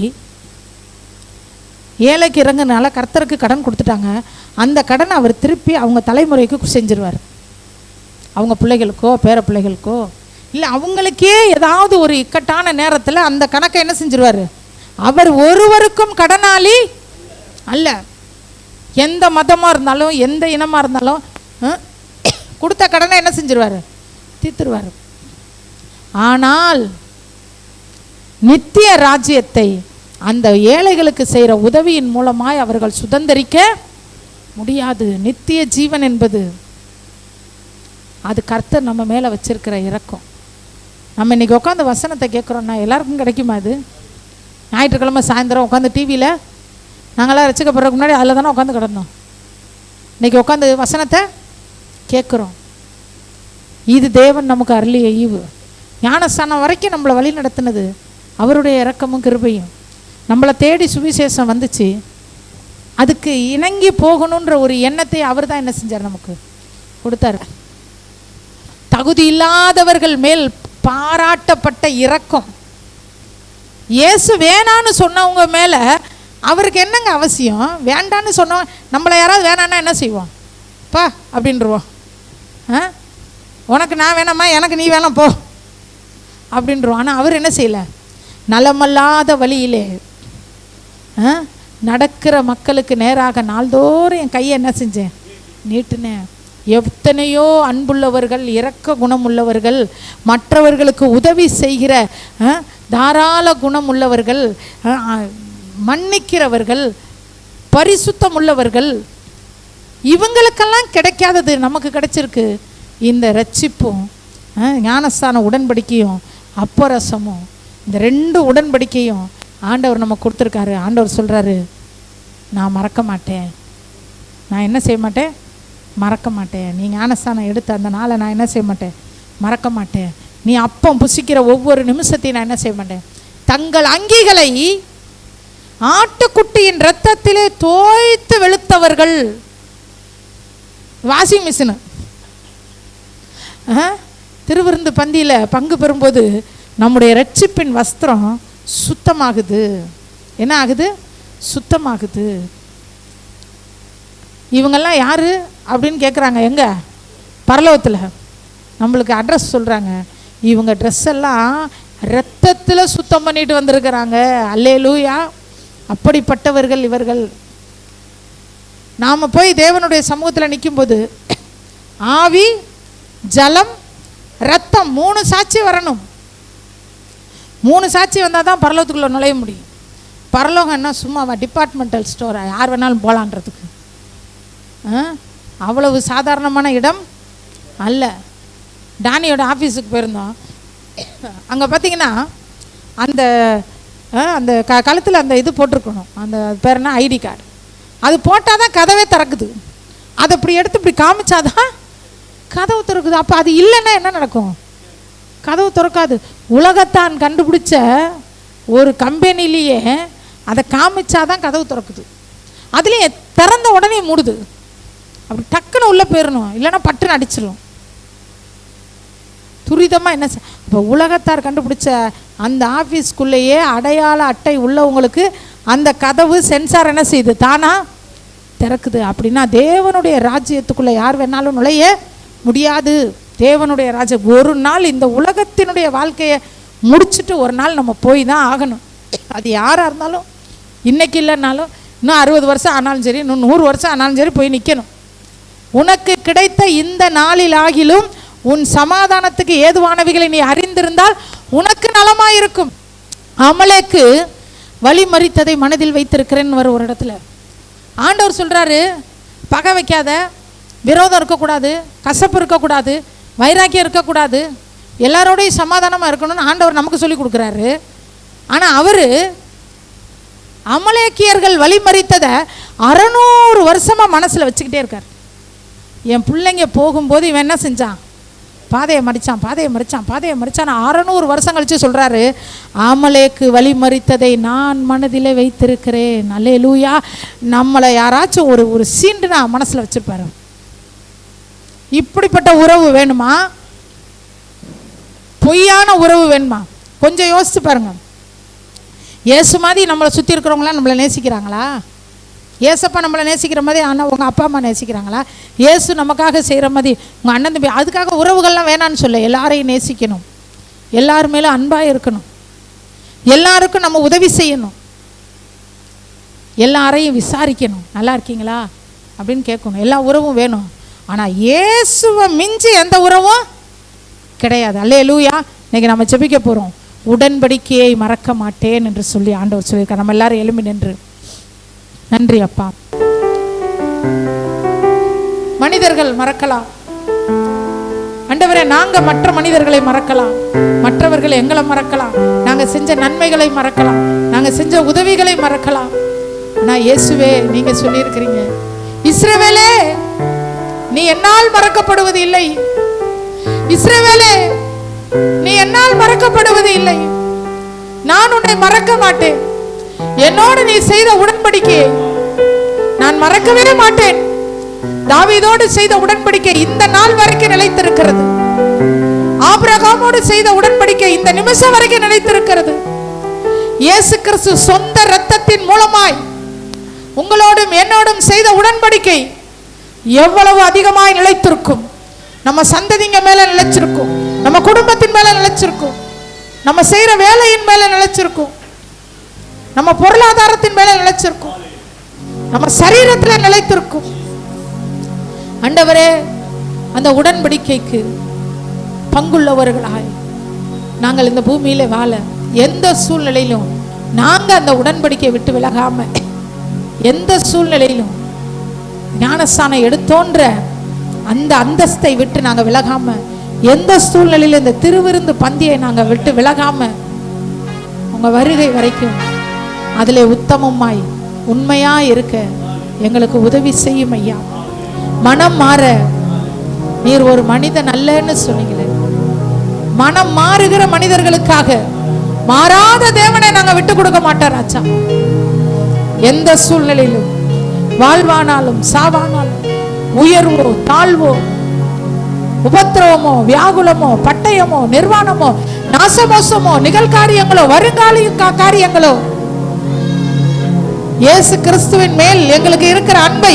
ஏழைக்கு இறங்குனால கர்த்தருக்கு கடன் கொடுத்துட்டாங்க. அந்த கடனை அவர் திருப்பி அவங்க தலைமுறைக்கு செஞ்சிருவார். அவங்க பிள்ளைகளுக்கோ பேர பிள்ளைகளுக்கோ இல்லை அவங்களுக்கே ஏதாவது ஒரு இக்கட்டான நேரத்தில் அந்த கணக்கை என்ன செஞ்சிருவார், அவர் ஒருவருக்கும் கடனாளி அல்ல. எந்த மதமாக இருந்தாலும் எந்த இனமாக இருந்தாலும் கொடுத்த கடனை என்ன செஞ்சிருவார், தீர்த்துருவார். ஆனால் நித்திய ராஜ்யத்தை அந்த ஏழைகளுக்கு செய்கிற உதவியின் மூலமாய் அவர்கள் சுதந்திரிக்க முடியாது. நித்திய ஜீவன் என்பது அது கர்த்தர் நம்ம மேலே வச்சிருக்கிற இரக்கம். நம்ம இன்றைக்கி உட்காந்து வசனத்தை கேட்குறோன்னா எல்லாருக்கும் கிடைக்குமா? அது ஞாயிற்றுக்கிழமை சாயந்தரம் உட்காந்து டிவியில் நாங்களாம் ரசிக்கப்படுறதுக்கு முன்னாடி அதில் தானே உட்காந்து கிடந்தோம். இன்றைக்கி உட்காந்து வசனத்தை கேட்குறோம். இது தேவன் நமக்கு அருளிய ஈவு. ஞானஸ்தானம் வரைக்கும் நம்மளை வழி நடத்தினது அவருடைய இரக்கமும் கிருபையும். நம்மளை தேடி சுவிசேஷம் வந்துச்சு, அதுக்கு இணங்கி போகணுன்ற ஒரு எண்ணத்தை அவர் தான் என்ன செஞ்சார், நமக்கு கொடுத்தார். தகுதி இல்லாதவர்கள் மேல் பாராட்டப்பட்ட இரக்கம். இயேசு வேணான்னு சொன்னவங்க மேலே அவருக்கு என்னங்க அவசியம்? வேண்டான்னு சொன்னோம், நம்மளை யாராவது வேணான்னா என்ன செய்வோம்? பா அப்படின்றவோம். உனக்கு நான் வேணாமா, எனக்கு நீ வேணாம் போ அப்படின்றோம். ஆனால் அவர் என்ன செய்யலை, நலமல்லாத வழியிலே நடக்கிற மக்களுக்கு நேராக நாள்தோறும் என் கையை என்ன செஞ்சேன், நீட்டுனேன். எத்தனையோ அன்புள்ளவர்கள், இரக்க குணமுள்ளவர்கள், மற்றவர்களுக்கு உதவி செய்கிற தாராள குணம் உள்ளவர்கள், மன்னிக்கிறவர்கள், பரிசுத்தம் உள்ளவர்கள், இவங்களுக்கெல்லாம் கிடைக்காதது நமக்கு கிடைச்சிருக்கு. இந்த ரட்சிப்பும் ஞானஸ்தான உடன்படிக்கையும் அப்பரசமும், இந்த 2 உடன்படிக்கையும் ஆண்டவர் நமக்கு கொடுத்துருக்காரு. ஆண்டவர் சொல்கிறாரு, நான் மறக்க மாட்டேன், நான் என்ன செய்ய மாட்டேன், மறக்க மாட்டேன். நீ ஞானஸ்தானம் எடுத்த அந்த நாளை நான் என்ன செய்ய மாட்டேன், மறக்க மாட்டேன். நீ அப்பம் புசிக்கிற ஒவ்வொரு நிமிஷத்தையும் நான் என்ன செய்ய மாட்டேன். தங்கள் அங்கிகளை ஆட்டுக்குட்டியின் இரத்தத்திலே தோய்த்து வெளுத்தவர்கள். வாஷிங் மிஷினு திருவிருந்து பந்தியில் பங்கு பெறும்போது நம்முடைய ரட்சிப்பின் வஸ்திரம் சுத்தமாகுது. என்ன ஆகுது, சுத்தமாகுது. இவங்கெல்லாம் யார் அப்படின்னு கேட்குறாங்க. எங்கே? பரலோகத்தில் நம்மளுக்கு அட்ரஸ் சொல்கிறாங்க. இவங்க ட்ரெஸ் எல்லாம் இரத்தத்துல சுத்தம் பண்ணிட்டு வந்திருக்கிறாங்க. அல்லேலூயா. அப்படிப்பட்டவர்கள் இவர்கள். நாம போய் தேவனுடைய சமூகத்தில் நிற்கும்போது ஆவி, ஜலம், ரத்தம் 3 சாட்சி வரணும். 3 சாட்சி வந்தால் தான் பரலோகத்துக்குள்ள நுழைய முடியும். பரலோகம் என்ன சும்மாவா? டிபார்ட்மெண்டல் ஸ்டோரா? யார் வேணாலும் போகலான்றதுக்கு அவ்வளவு சாதாரணமான இடம் அல்ல. டானியோட ஆஃபீஸுக்கு போயிருந்தோம். அங்கே பார்த்தீங்கன்னா அந்த அந்த கழுத்தில் அந்த இது போட்டிருக்கணும், அந்த பேர் என்ன, ஐடி கார்டு. அது போட்டால் தான் கதவே திறக்குது. அதை இப்படி எடுத்து இப்படி காமிச்சாதான் கதவு திறக்குது. அப்போ அது இல்லைன்னா என்ன நடக்கும்? கதவு திறக்காது. உலகத்தான் கண்டுபிடிச்ச ஒரு கம்பெனிலேயே அதை காமிச்சாதான் கதவு திறக்குது. அதுலேயே திறந்த உடனே மூடுது. அப்படி டக்குன்னு உள்ளே போயிடணும், இல்லைன்னா பட்டுன்னு அடிச்சிடும். துரிதமாக என்ன இப்போ உலகத்தார் கண்டுபிடிச்ச அந்த ஆஃபீஸ்க்குள்ளேயே அடையாள அட்டை உள்ளவங்களுக்கு அந்த கதவு சென்சார் என்ன செய்யுது? தானா திறக்குது. அப்படின்னா தேவனுடைய ராஜ்யத்துக்குள்ளே யார் வேணாலும் நுழைய முடியாது. தேவனுடைய ராஜ்யம் ஒரு நாள் இந்த உலகத்தினுடைய வாழ்க்கையை முடிச்சுட்டு ஒரு நாள் நம்ம போய் தான் ஆகணும். அது யாராக இருந்தாலும், இன்னைக்கு இல்லைன்னாலும் இன்னும் 60 வருஷம் ஆனாலும் சரி, இன்னும் 100 வருஷம் ஆனாலும் சரி போய் நிற்கணும். உனக்கு கிடைத்த இந்த நாளில் ஆகிலும் உன் சமாதானத்துக்கு ஏதுவானவைகளை நீ அறிந்திருந்தால் உனக்கு நலமாயிருக்கும். அமலேக்கு வழி மறித்ததை மனதில் வைத்திருக்கிறேன்னு வர ஒரு இடத்துல ஆண்டவர் சொல்கிறாரு, பகை வைக்காத, விரோதம் இருக்கக்கூடாது, கசப்பு இருக்கக்கூடாது, வைராக்கியம் இருக்கக்கூடாது, எல்லாரோடையும் சமாதானமாக இருக்கணும்னு ஆண்டவர் நமக்கு சொல்லி கொடுக்குறாரு. ஆனால் அவர் அமலேக்கியர்கள் வழிமறித்ததை 600 வருஷமாக மனசில் வச்சுக்கிட்டே இருக்கார். என் பிள்ளைங்க போகும்போது இவன் என்ன செஞ்சான்? பாதையை மறிச்சான், பாதையை மறிச்சான், பாதையை மறிச்சான். 600 வருஷம் கழித்து சொல்கிறாரு, அமலேக்கு வழிமறித்ததை நான் மனதிலே வைத்திருக்கிறேன். அல்லேலூயா. நம்மளை யாராச்சும் ஒரு சீண்டு நான் மனசில் வச்சுருப்பாரு. இப்படிப்பட்ட உறவு வேணுமா? பொய்யான உறவு வேணுமா? கொஞ்சம் யோசிச்சு பாருங்க. இயேசு மாதிரி நம்மளை சுற்றி இருக்கிறவங்களாம் நம்மளை நேசிக்கிறாங்களா? ஏசப்பா நம்மளை நேசிக்கிற மாதிரி ஆனால் உங்கள் அப்பா அம்மா நேசிக்கிறாங்களா? இயேசு நமக்காக செய்கிற மாதிரி உங்கள் அண்ணன் தம்பி, அதுக்காக உறவுகள்லாம் வேணான்னு சொல்ல. எல்லாரையும் நேசிக்கணும், எல்லார் மேலும் அன்பாக இருக்கணும், எல்லாருக்கும் நம்ம உதவி செய்யணும், எல்லாரையும் விசாரிக்கணும், நல்லா இருக்கீங்களா அப்படின்னு கேட்கணும். எல்லா உறவும் வேணும். ஆனால் இயேசுவை மிஞ்சி எந்த உறவும் கிடையாது. அல்லேலூயா. இன்னைக்கு நம்ம ஜெபிக்க போகிறோம். உடன்படிக்கையை மறக்க மாட்டேன் என்று சொல்லி ஆண்டவர் சொல்லியிருக்கார். நம்ம எல்லாரும் எழும்பி நின்று நன்றி அப்பா. மனிதர்கள் மறக்கலாம் ஆண்டவரே, நாங்க மற்ற மனிதர்களை மறக்கலாம், மற்றவர்கள் எங்களை மறக்கலாம், நாங்க செஞ்ச நன்மைகளை மறக்கலாம், நாங்க செஞ்ச உதவிகளை மறக்கலாம். ஆனா இயேசுவே, நீங்க சொல்லியிருக்கிறீங்க, இஸ்ரவேலே நீ என்னால் மறக்கப்படுவது இல்லை, இஸ்ரவேலே நீ என்னால் மறக்கப்படுவது இல்லை, நான் உன்னை மறக்க மாட்டேன், என்னோடு நீ செய்த உடன்படிக்கையை நான் மறக்கவே மாட்டேன். தாவீதோடு செய்த உடன்படிக்கை இந்த நாள் வரைக்கும் நிலைத்திருக்கிறது. ஆபிரகாமோடு செய்த உடன்படிக்கை இந்த நிமிஷம் வரைக்கும் நிலைத்திருக்கிறது. இயேசு கிறிஸ்து சொந்த இரத்தத்தின் மூலமாய் உங்களோடும் என்னோடும் செய்த உடன்படிக்கை எவ்வளவு அதிகமாய் நிலைத்திருக்கும். நம்ம சந்ததிங்க மேல நிலைச்சிருக்கும், நம்ம குடும்பத்தின் மேல நிலைச்சிருக்கும், நம்ம செய்யற வேலையின் மேல நிலைச்சிருக்கும், நம்ம பொருளாதாரத்தின் மேல நிலைச்சிருக்கும், நம்ம சரீரத்தில் நிலைத்திருக்கும். ஆண்டவரே, அந்த உடன்படிக்கைக்கு பங்குள்ளவர்களாய் நாங்கள் இந்த பூமியில வாழ எந்த சூழ்நிலையிலும் நாங்க அந்த உடன்படிக்கையை விட்டு விலகாம, எந்த சூழ்நிலையிலும் ஞானஸ்தானம் எடுத்தோன்ற அந்த அந்தஸ்தை விட்டு நாங்க விலகாம, எந்த சூழ்நிலையில இந்த திருவிருந்து பந்தியை நாங்க விட்டு விலகாம உங்க வருகை வரைக்கும் அதிலே உத்தமமாய் உண்மையா இருக்க எங்களுக்கு உதவி செய்யும் ஐயா. மனம் மாற நீர் ஒரு மனிதன் அல்லன்னு சொன்னீங்களே, மனம் மாறுகிற மனிதர்களுக்காக மாறாத தேவனை நாங்க விட்டு கொடுக்க மாட்டோம் ராஜா. எந்த சூழ்நிலையிலும், வாழ்வானாலும் சாவானாலும், உயர்வோ தாழ்வோ, உபத்திரவமோ வியாகுலமோ பட்டயமோ நிர்வாணமோ நாசமோசமோ நிகழ்காரியங்களோ வருங்கால காரியங்களோ, இயேசு கிறிஸ்துவின் மேல் எங்களுக்கு இருக்கிற அன்பை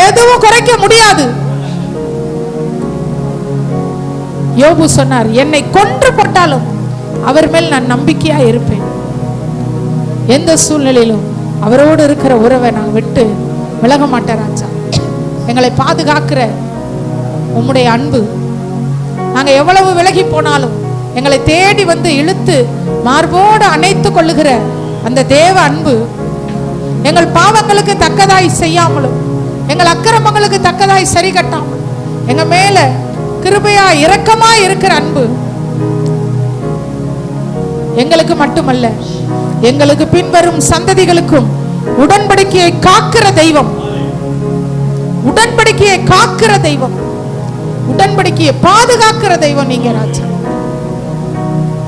எதுவும் குறைக்க முடியாது. யோபு சொன்னார், என்னை கொன்று போட்டாலும் அவர் மேல் நான் நம்பிக்கையா இருப்பேன். எந்த சூழ்நிலையிலும் அவரோடு இருக்கிற உறவை நான் விட்டு விலக மாட்டேன் ராஜா. எங்களை பாதுகாக்கிற உம்முடைய அன்பு, நாங்க எவ்வளவு விலகி போனாலும் எங்களை தேடி வந்து இழுத்து மார்போடு அணைத்து கொள்ளுகிற அந்த தேவ அன்பு, எங்கள் பாவங்களுக்கு தக்கதாய் செய்யாமலும் எங்கள் அக்கிரமங்களுக்கு தக்கதாய் சரி கட்டாமலும் எங்க மேல கிருபையா இரக்கமா இருக்கிற அன்பு எங்களுக்கு மட்டுமல்ல, எங்களுக்கு பின்வரும் சந்ததிகளுக்கும் உடன்படிக்கையை காக்கிற தெய்வம், உடன்படிக்கையை காக்கிற தெய்வம், உடன்படிக்கையை பாதுகாக்கிற தெய்வம் நீங்க ராஜா.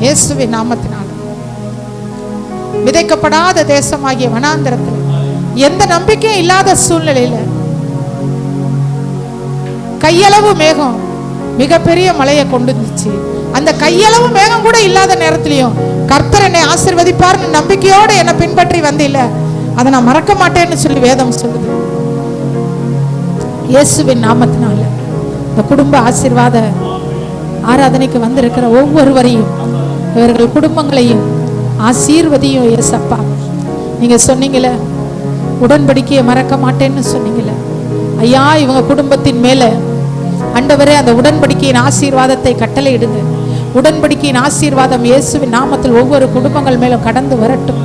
இயேசுவின் நாமத்தினால் விதைக்கப்படாத தேசமாகிய வனாந்திரத்தில் எந்த நம்பிக்கையும் இல்லாத சூழ்நிலையில கையளவு மேகம் மிகப்பெரிய மழையை கொண்டு வந்துச்சு. அந்த கையளவு மேகம் கூட இல்லாத நேரத்திலையும் கர்த்தர் என்னை ஆசீர்வதிப்பார்னு நம்பிக்கையோடு என்னை பின்பற்றி வந்தில்ல, அதை நான் மறக்க மாட்டேன்னு சொல்லி வேதம் சொல்லுது. இயேசுவின் நாமத்தினால இந்த குடும்ப ஆசீர்வாத ஆராதனைக்கு வந்திருக்கிற ஒவ்வொருவரையும் இவர்கள் குடும்பங்களையும் ஆசீர்வதியும் இயேசப்பா. நீங்க சொன்னீங்கள உடன்படிக்கையை மறக்க மாட்டேன்னு சொன்னீங்கள ஐயா, இவங்க குடும்பத்தின் மேல ஆண்டவரே அந்த உடன்படிக்கையின் ஆசீர்வாதத்தை கட்டளையிடுங்க. உடன்படிக்கையின் ஆசீர்வாதம் இயேசுவின் நாமத்தில் ஒவ்வொரு குடும்பங்கள் மேலும் கடந்து வரட்டும்.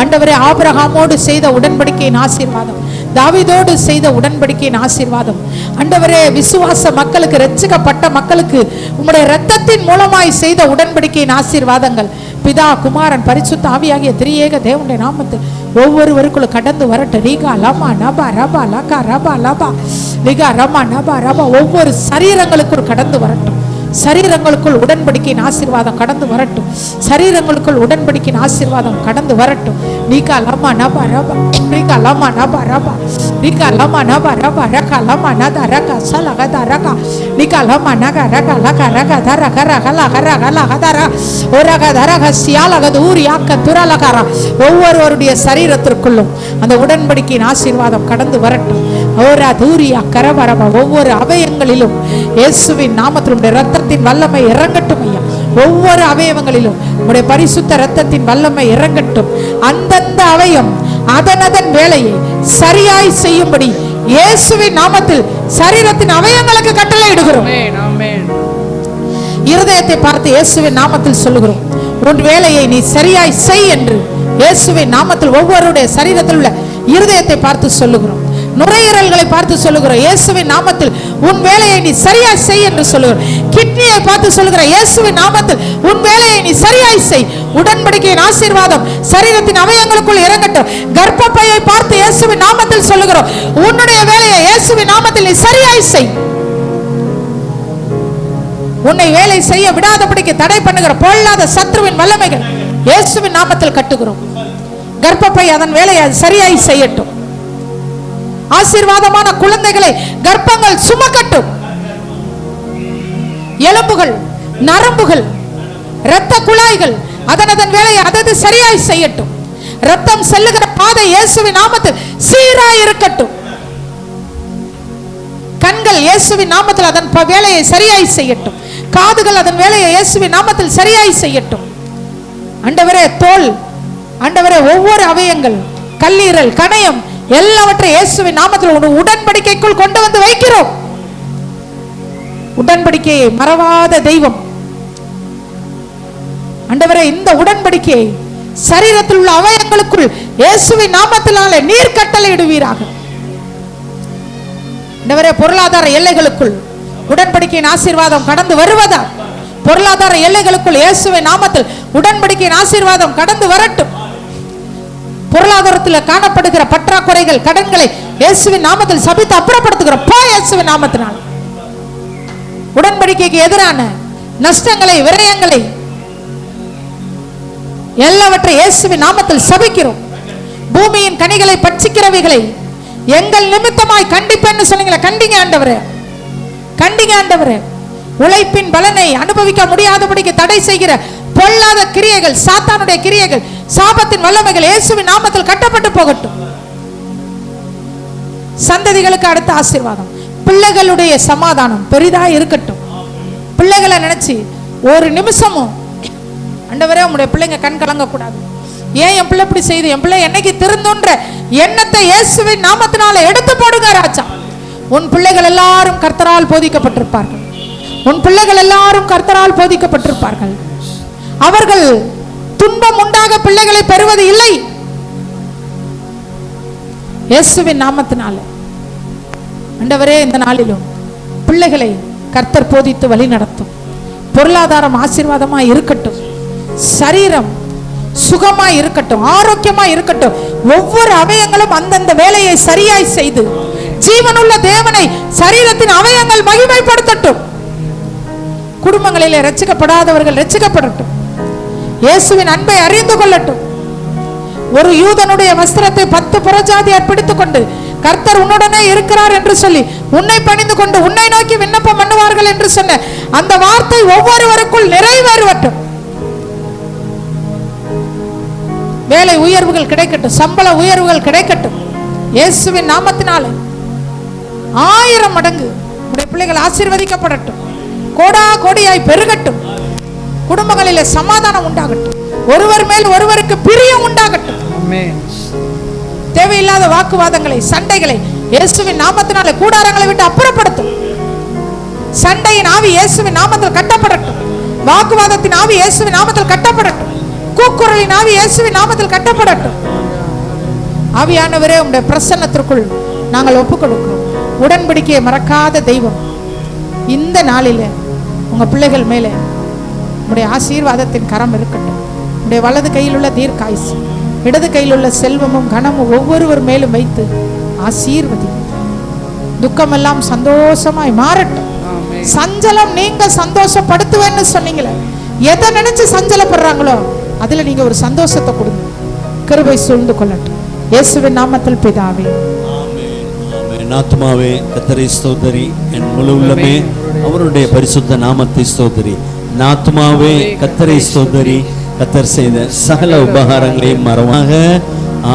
ஆண்டவரே, ஆபிரகாமோடு செய்த உடன்படிக்கையின் ஆசீர்வாதம், தாவீதோடு செய்த உடன்படிக்கையின் ஆசீர்வாதம், ஆண்டவரே விசுவாச மக்களுக்கு, ரட்சிக்கப்பட்ட மக்களுக்கு உம்முடைய இரத்தத்தின் மூலமாய் செய்த உடன்படிக்கையின் ஆசீர்வாதங்கள் பிதா குமாரன் பரிசுத்த ஆவியாகிய திரியேக தேவனுடைய நாமத்தில் ஒவ்வொருவருக்குள்ள கடந்து வரட்டும். ரீகா லமா நபா ரபா லகா ரபா லபா ரிகா ரமா நபா ரபா ஒவ்வொரு சரீரங்களுக்குள் கடந்து வரட்டும். சரீரங்களுக்குள் உடன்படிக்கையின் ஆசீர்வாதம் கடந்து வரட்டும். சரீரங்களுக்குள் உடன்படிக்கையின் ஆசீர்வாதம் கடந்து வரட்டும். நீகா லமா நபா ரபா ரிகா லமா நபா ரபா ரிகா லமா நபா ரபா ரகா லமா நதா ரகா சலகதா ரகா நிகா லமா நகா ரகா லகா ரகா தர கரா கலா கரா கலா கதரா ஒரகா தரகா சியாலகது ஊரியாக்க துரலகரா ஒவ்வொருவருடைய சரீரத்திற்குள்ளும் அந்த உடன்படிக்கையின் ஆசீர்வாதம் கடந்து வரட்டும். ஓரா தூரியா கரபரபா ஒவ்வொரு அவயங்களிலும் இயேசுவின் நாமத்தில் உடைய இரத்தத்தின் வல்லமை இறங்கட்டும் ஐயா. ஒவ்வொரு அவயவங்களிலும் உடைய பரிசுத்த இரத்தத்தின் வல்லமை இறங்கட்டும். அந்தந்த அவயம் அதனதன் வேலையை சரியாய் செய்யும்படி இயேசுவின் நாமத்தில் சரீரத்தின் அவயங்களுக்கு கட்டளை இடுகிறோம். இருதயத்தை பார்த்து இயேசுவின் நாமத்தில் சொல்லுகிறோம், உன் வேலையை நீ சரியாய் செய் என்று இயேசுவின் நாமத்தில் ஒவ்வொருடைய சரீரத்தில் உள்ள இருதயத்தை பார்த்து சொல்லுகிறோம். நுரையீரல்களை பார்த்து சொல்லுகிறோம், இயேசுவின் நாமத்தில் உன் வேலையை நீ சரியாய் செய் என்று சொல்லுகிறோம். கிட்னியை பார்த்து சொல்லுகிற இயேசுவின் நாமத்தில் உன் வேலையை நீ சரியாய் செய். உடன்படிக்கையின் ஆசீர்வாதம் சரீரத்தின் அவயங்களுக்குள் இறங்கட்டும். கர்ப்பப்பையை பார்த்து இயேசுவின் நாமத்தில் சொல்லுகிறோம், உன்னுடைய வேலையை இயேசுவின் நாமத்தில் நீ சரியாய் செய். உன்னை வேலை செய்ய விடாதபடிக்கு தடை பண்ணுகிற பொல்லாத சத்ருவின் வல்லமைகள் இயேசுவின் நாமத்தில் கட்டுகிறோம். கர்ப்பப்பை அதன் வேலையை சரியாய் செய்யட்டும். ஆசீர்வாதமான குழந்தைகளை கர்ப்பங்கள் சுமக்கட்டும். எலும்புகள், நரம்புகள், இரத்த குழாய்கள் அதனதன் வேலையை அதது சரியாய் செய்யட்டும். ரத்தம் செல்லுகிற பாதை இயேசுவின் நாமத்தில் சீராய் இருக்கட்டும். கண்கள் இயேசுவின் நாமத்தில் அதன் வேலையை சரியாய் செய்யட்டும். காதுகள் அதன் வேலையை இயேசுவின் நாமத்தில் சரியாய் செய்யட்டும். ஆண்டவரே, தோல், ஆண்டவரே, ஒவ்வொரு அவயங்கள், கல்லீரல், கணையம் எல்லாவற்றை இயேசுவின் நாமத்தில் உடன்படிக்கைக்குள் கொண்டு வந்து வைக்கிறோம். உடன்படிக்கையை மறவாத தெய்வம் ஆண்டவரே, இந்த உடன்படிக்கையை சரீரத்தில் உள்ள அவயங்களுக்குள் இயேசுவின் நாமத்தினாலே நீர் கட்டளையிடுவீராக. ஆண்டவரே, பொருளாதார எல்லைகளுக்குள் உடன்படிக்கையின் ஆசீர்வாதம் கடந்து வருவதா? பொருளாதார எல்லைகளுக்குள் இயேசுவின் நாமத்தில் உடன்படிக்கையின் ஆசீர்வாதம் கடந்து வரட்டும். பொருளாதாரத்தில் காணப்படுகிற பற்றாக்குறைகள், கடன்களை இயேசுவின் நாமத்தில் சபித்து அப்புறப்படுத்துகிறோம். இயேசுவின் நாமத்தினால் உடன்படிக்கைக்கு எதிரான நஷ்டங்களை, விரயங்களை எல்லாவற்றை இயேசுவின் நாமத்தில் சபிக்கிறோம். பூமியின் கனிகளை பட்சிக்கிறவைகளை எங்கள் நிமித்தமாய் கண்டிப்பேன்னு சொன்னீங்களே, கண்டிங்க ஆண்டவரே, கண்டிங்க ஆண்டவரே. உழைப்பின் பலனை அனுபவிக்க முடியாதபடிக்கு தடை செய்கிற பொல்லாத கிரியைகள், சாத்தானுடைய கிரியைகள், சாபத்தின் வல்லமைகள் இயேசுவின் நாமத்தில் கட்டப்பட்டு போகட்டும். சந்ததிகளுக்கு அடுத்த ஆசீர்வாதம், பிள்ளைகளுடைய சமாதானம் பெரிதா இருக்கட்டும். பிள்ளைகளை நினைச்சு ஒரு நிமிஷமும் ஆண்டவரே உம்முடைய பிள்ளைங்க கண் கலங்க கூடாது. ஏன் என் பிள்ளை இப்படி செய்து, என் பிள்ளை என்னைக்கு திருந்துன்ற எண்ணத்தை இயேசுவின் நாமத்தினால எடுத்து போடுங்க ராஜா. உன் பிள்ளைகள் எல்லாரும் கர்த்தரால் போதிக்கப்பட்டிருப்பார்கள். உன் பிள்ளைகள் எல்லாரும் கர்த்தரால் போதிக்கப்பட்டிருப்பார்கள். அவர்கள் துன்பம் உண்டாக பிள்ளைகளை பெறுவது இல்லை. இயேசுவின் நாமத்தினால ஆண்டவரே இந்த நாளிலும் பிள்ளைகளை கர்த்தர் போதித்து வழி நடத்தும். பொருளாதாரம் ஆசீர்வாதமா இருக்கட்டும், சரீரம் சுகமா இருக்கட்டும், ஆரோக்கியமா இருக்கட்டும். ஒவ்வொரு அவயங்களும் அந்தந்த வேலையை சரியாய் செய்து ஜீவனுள்ள தேவனை சரீரத்தின் அவயங்கள் மகிமைப்படுத்தட்டும். குடும்பங்களிலே ரட்சிக்கப்படாதவர்கள் ரட்சிக்கப்படட்டும். இயேசுவின் அன்பை அறிந்து கொள்ளட்டும். ஒரு யூதனுடைய வஸ்திரத்தை 10 புறஜாதியார் பிடித்துக் கொண்டு கர்த்தர் உன்னுடனே இருக்கிறார் என்று சொல்லி உன்னை பணிந்து கொண்டு உன்னை நோக்கி விண்ணப்பம் பண்ணுவார்கள் என்று சொன்ன அந்த வார்த்தை ஒவ்வொருவருக்குள் நிறைவேறட்டும். வேலை உயர்வுகள் கிடைக்கட்டும், சம்பள உயர்வுகள் கிடைக்கட்டும். இயேசுவின் நாமத்தினாலே 1000 மடங்கு உடைய பிள்ளைகள் ஆசீர்வதிக்கப்படட்டும். கோடா கோடியாய் பெருகட்டும். குடும்பங்களிலே சமாதானம் உண்டாகட்டும். ஒருவர் மேல் ஒருவருக்கு பிரியம் உண்டாகட்டும். தேவையில்லாத வாக்குவாதங்களை, சண்டைகளை இயேசுவின் நாமத்தினாலே கூடாரங்களை விட்டு அப்புறப்படுத்தும். சண்டையின் ஆவி இயேசுவின் நாமத்தில் கட்டப்படட்டும். வாக்குவாதத்தின் ஆவி இயேசுவின் நாமத்தில் கட்டப்படட்டும். கூக்குரலின் ஆவி இயேசுவின் நாமத்தில் கட்டப்படட்டும். ஆவியானவரே உம்முடைய பிரசன்னத்திற்குள் நாங்கள் ஒப்புக் கொடுக்கிறோம். உடன்படிக்கையை மறக்காத தெய்வம், இந்த நாளிலே உங்க பிள்ளைகள் மேலே உம்முடைய ஆசீர்வாதத்தின் கரம் இருக்கட்டும். உம்முடைய வலது கையில் உள்ள தீர்க்காயுசு, இடது கையில் உள்ள செல்வமும் கனமும் ஒவ்வொருவர் மேலும் வைத்து ஆசீர்வதி. துக்கமெல்லாம் சந்தோஷமாய் மாறட்டும். சஞ்சலம் நீங்க சந்தோஷப்படுத்துவேன்னு சொன்னீங்களே, எதை நினைச்சு சஞ்சலப்படுறாங்களோ அதுல நீங்க ஒரு சந்தோஷத்தை கொடுங்க. கிருபை சூழ்ந்து கொள்ளட்டும். இயேசுவின் நாமத்தில் பிதாவே. ஆத்துமாவே கர்த்தரை ஸ்தோத்திரி, என் முழு உள்ளமே அவருடைய பரிசுத்த நாமத்தை ஸ்தோத்திரி. ஆத்துமாவே கர்த்தரை ஸ்தோத்திரி, கர்த்தர் செய்த சகல உபகாரங்களையும் மறவாக.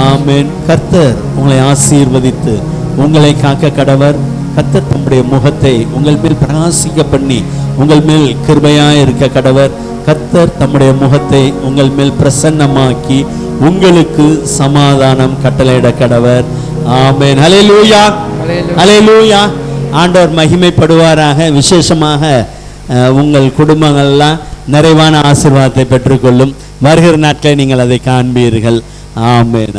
ஆமென். கர்த்தர் உங்களை ஆசீர்வதித்து உங்களை காக்க கடவர். கர்த்தர் தம்முடைய முகத்தை உங்கள் மேல் பிரகாசிக்க பண்ணி உங்கள் மேல் கிருபையாய் இருக்க கடவர். கர்த்தர் தம்முடைய முகத்தை உங்கள் மேல் பிரசன்னமாக்கி உங்களுக்கு சமாதானம் கட்டளையிட கடவர். ஆமென். ஹல்லேலூயா, ஹல்லேலூயா. ஆண்டவர் மகிமைப்படுவாராக. விசேஷமாக உங்கள் குடும்பங்கள்லாம் நிறைவான ஆசீர்வாதத்தை பெற்றுக்கொள்ளும். வருகிற நாட்களில் நீங்கள் அதை காண்பீர்கள். ஆமென்.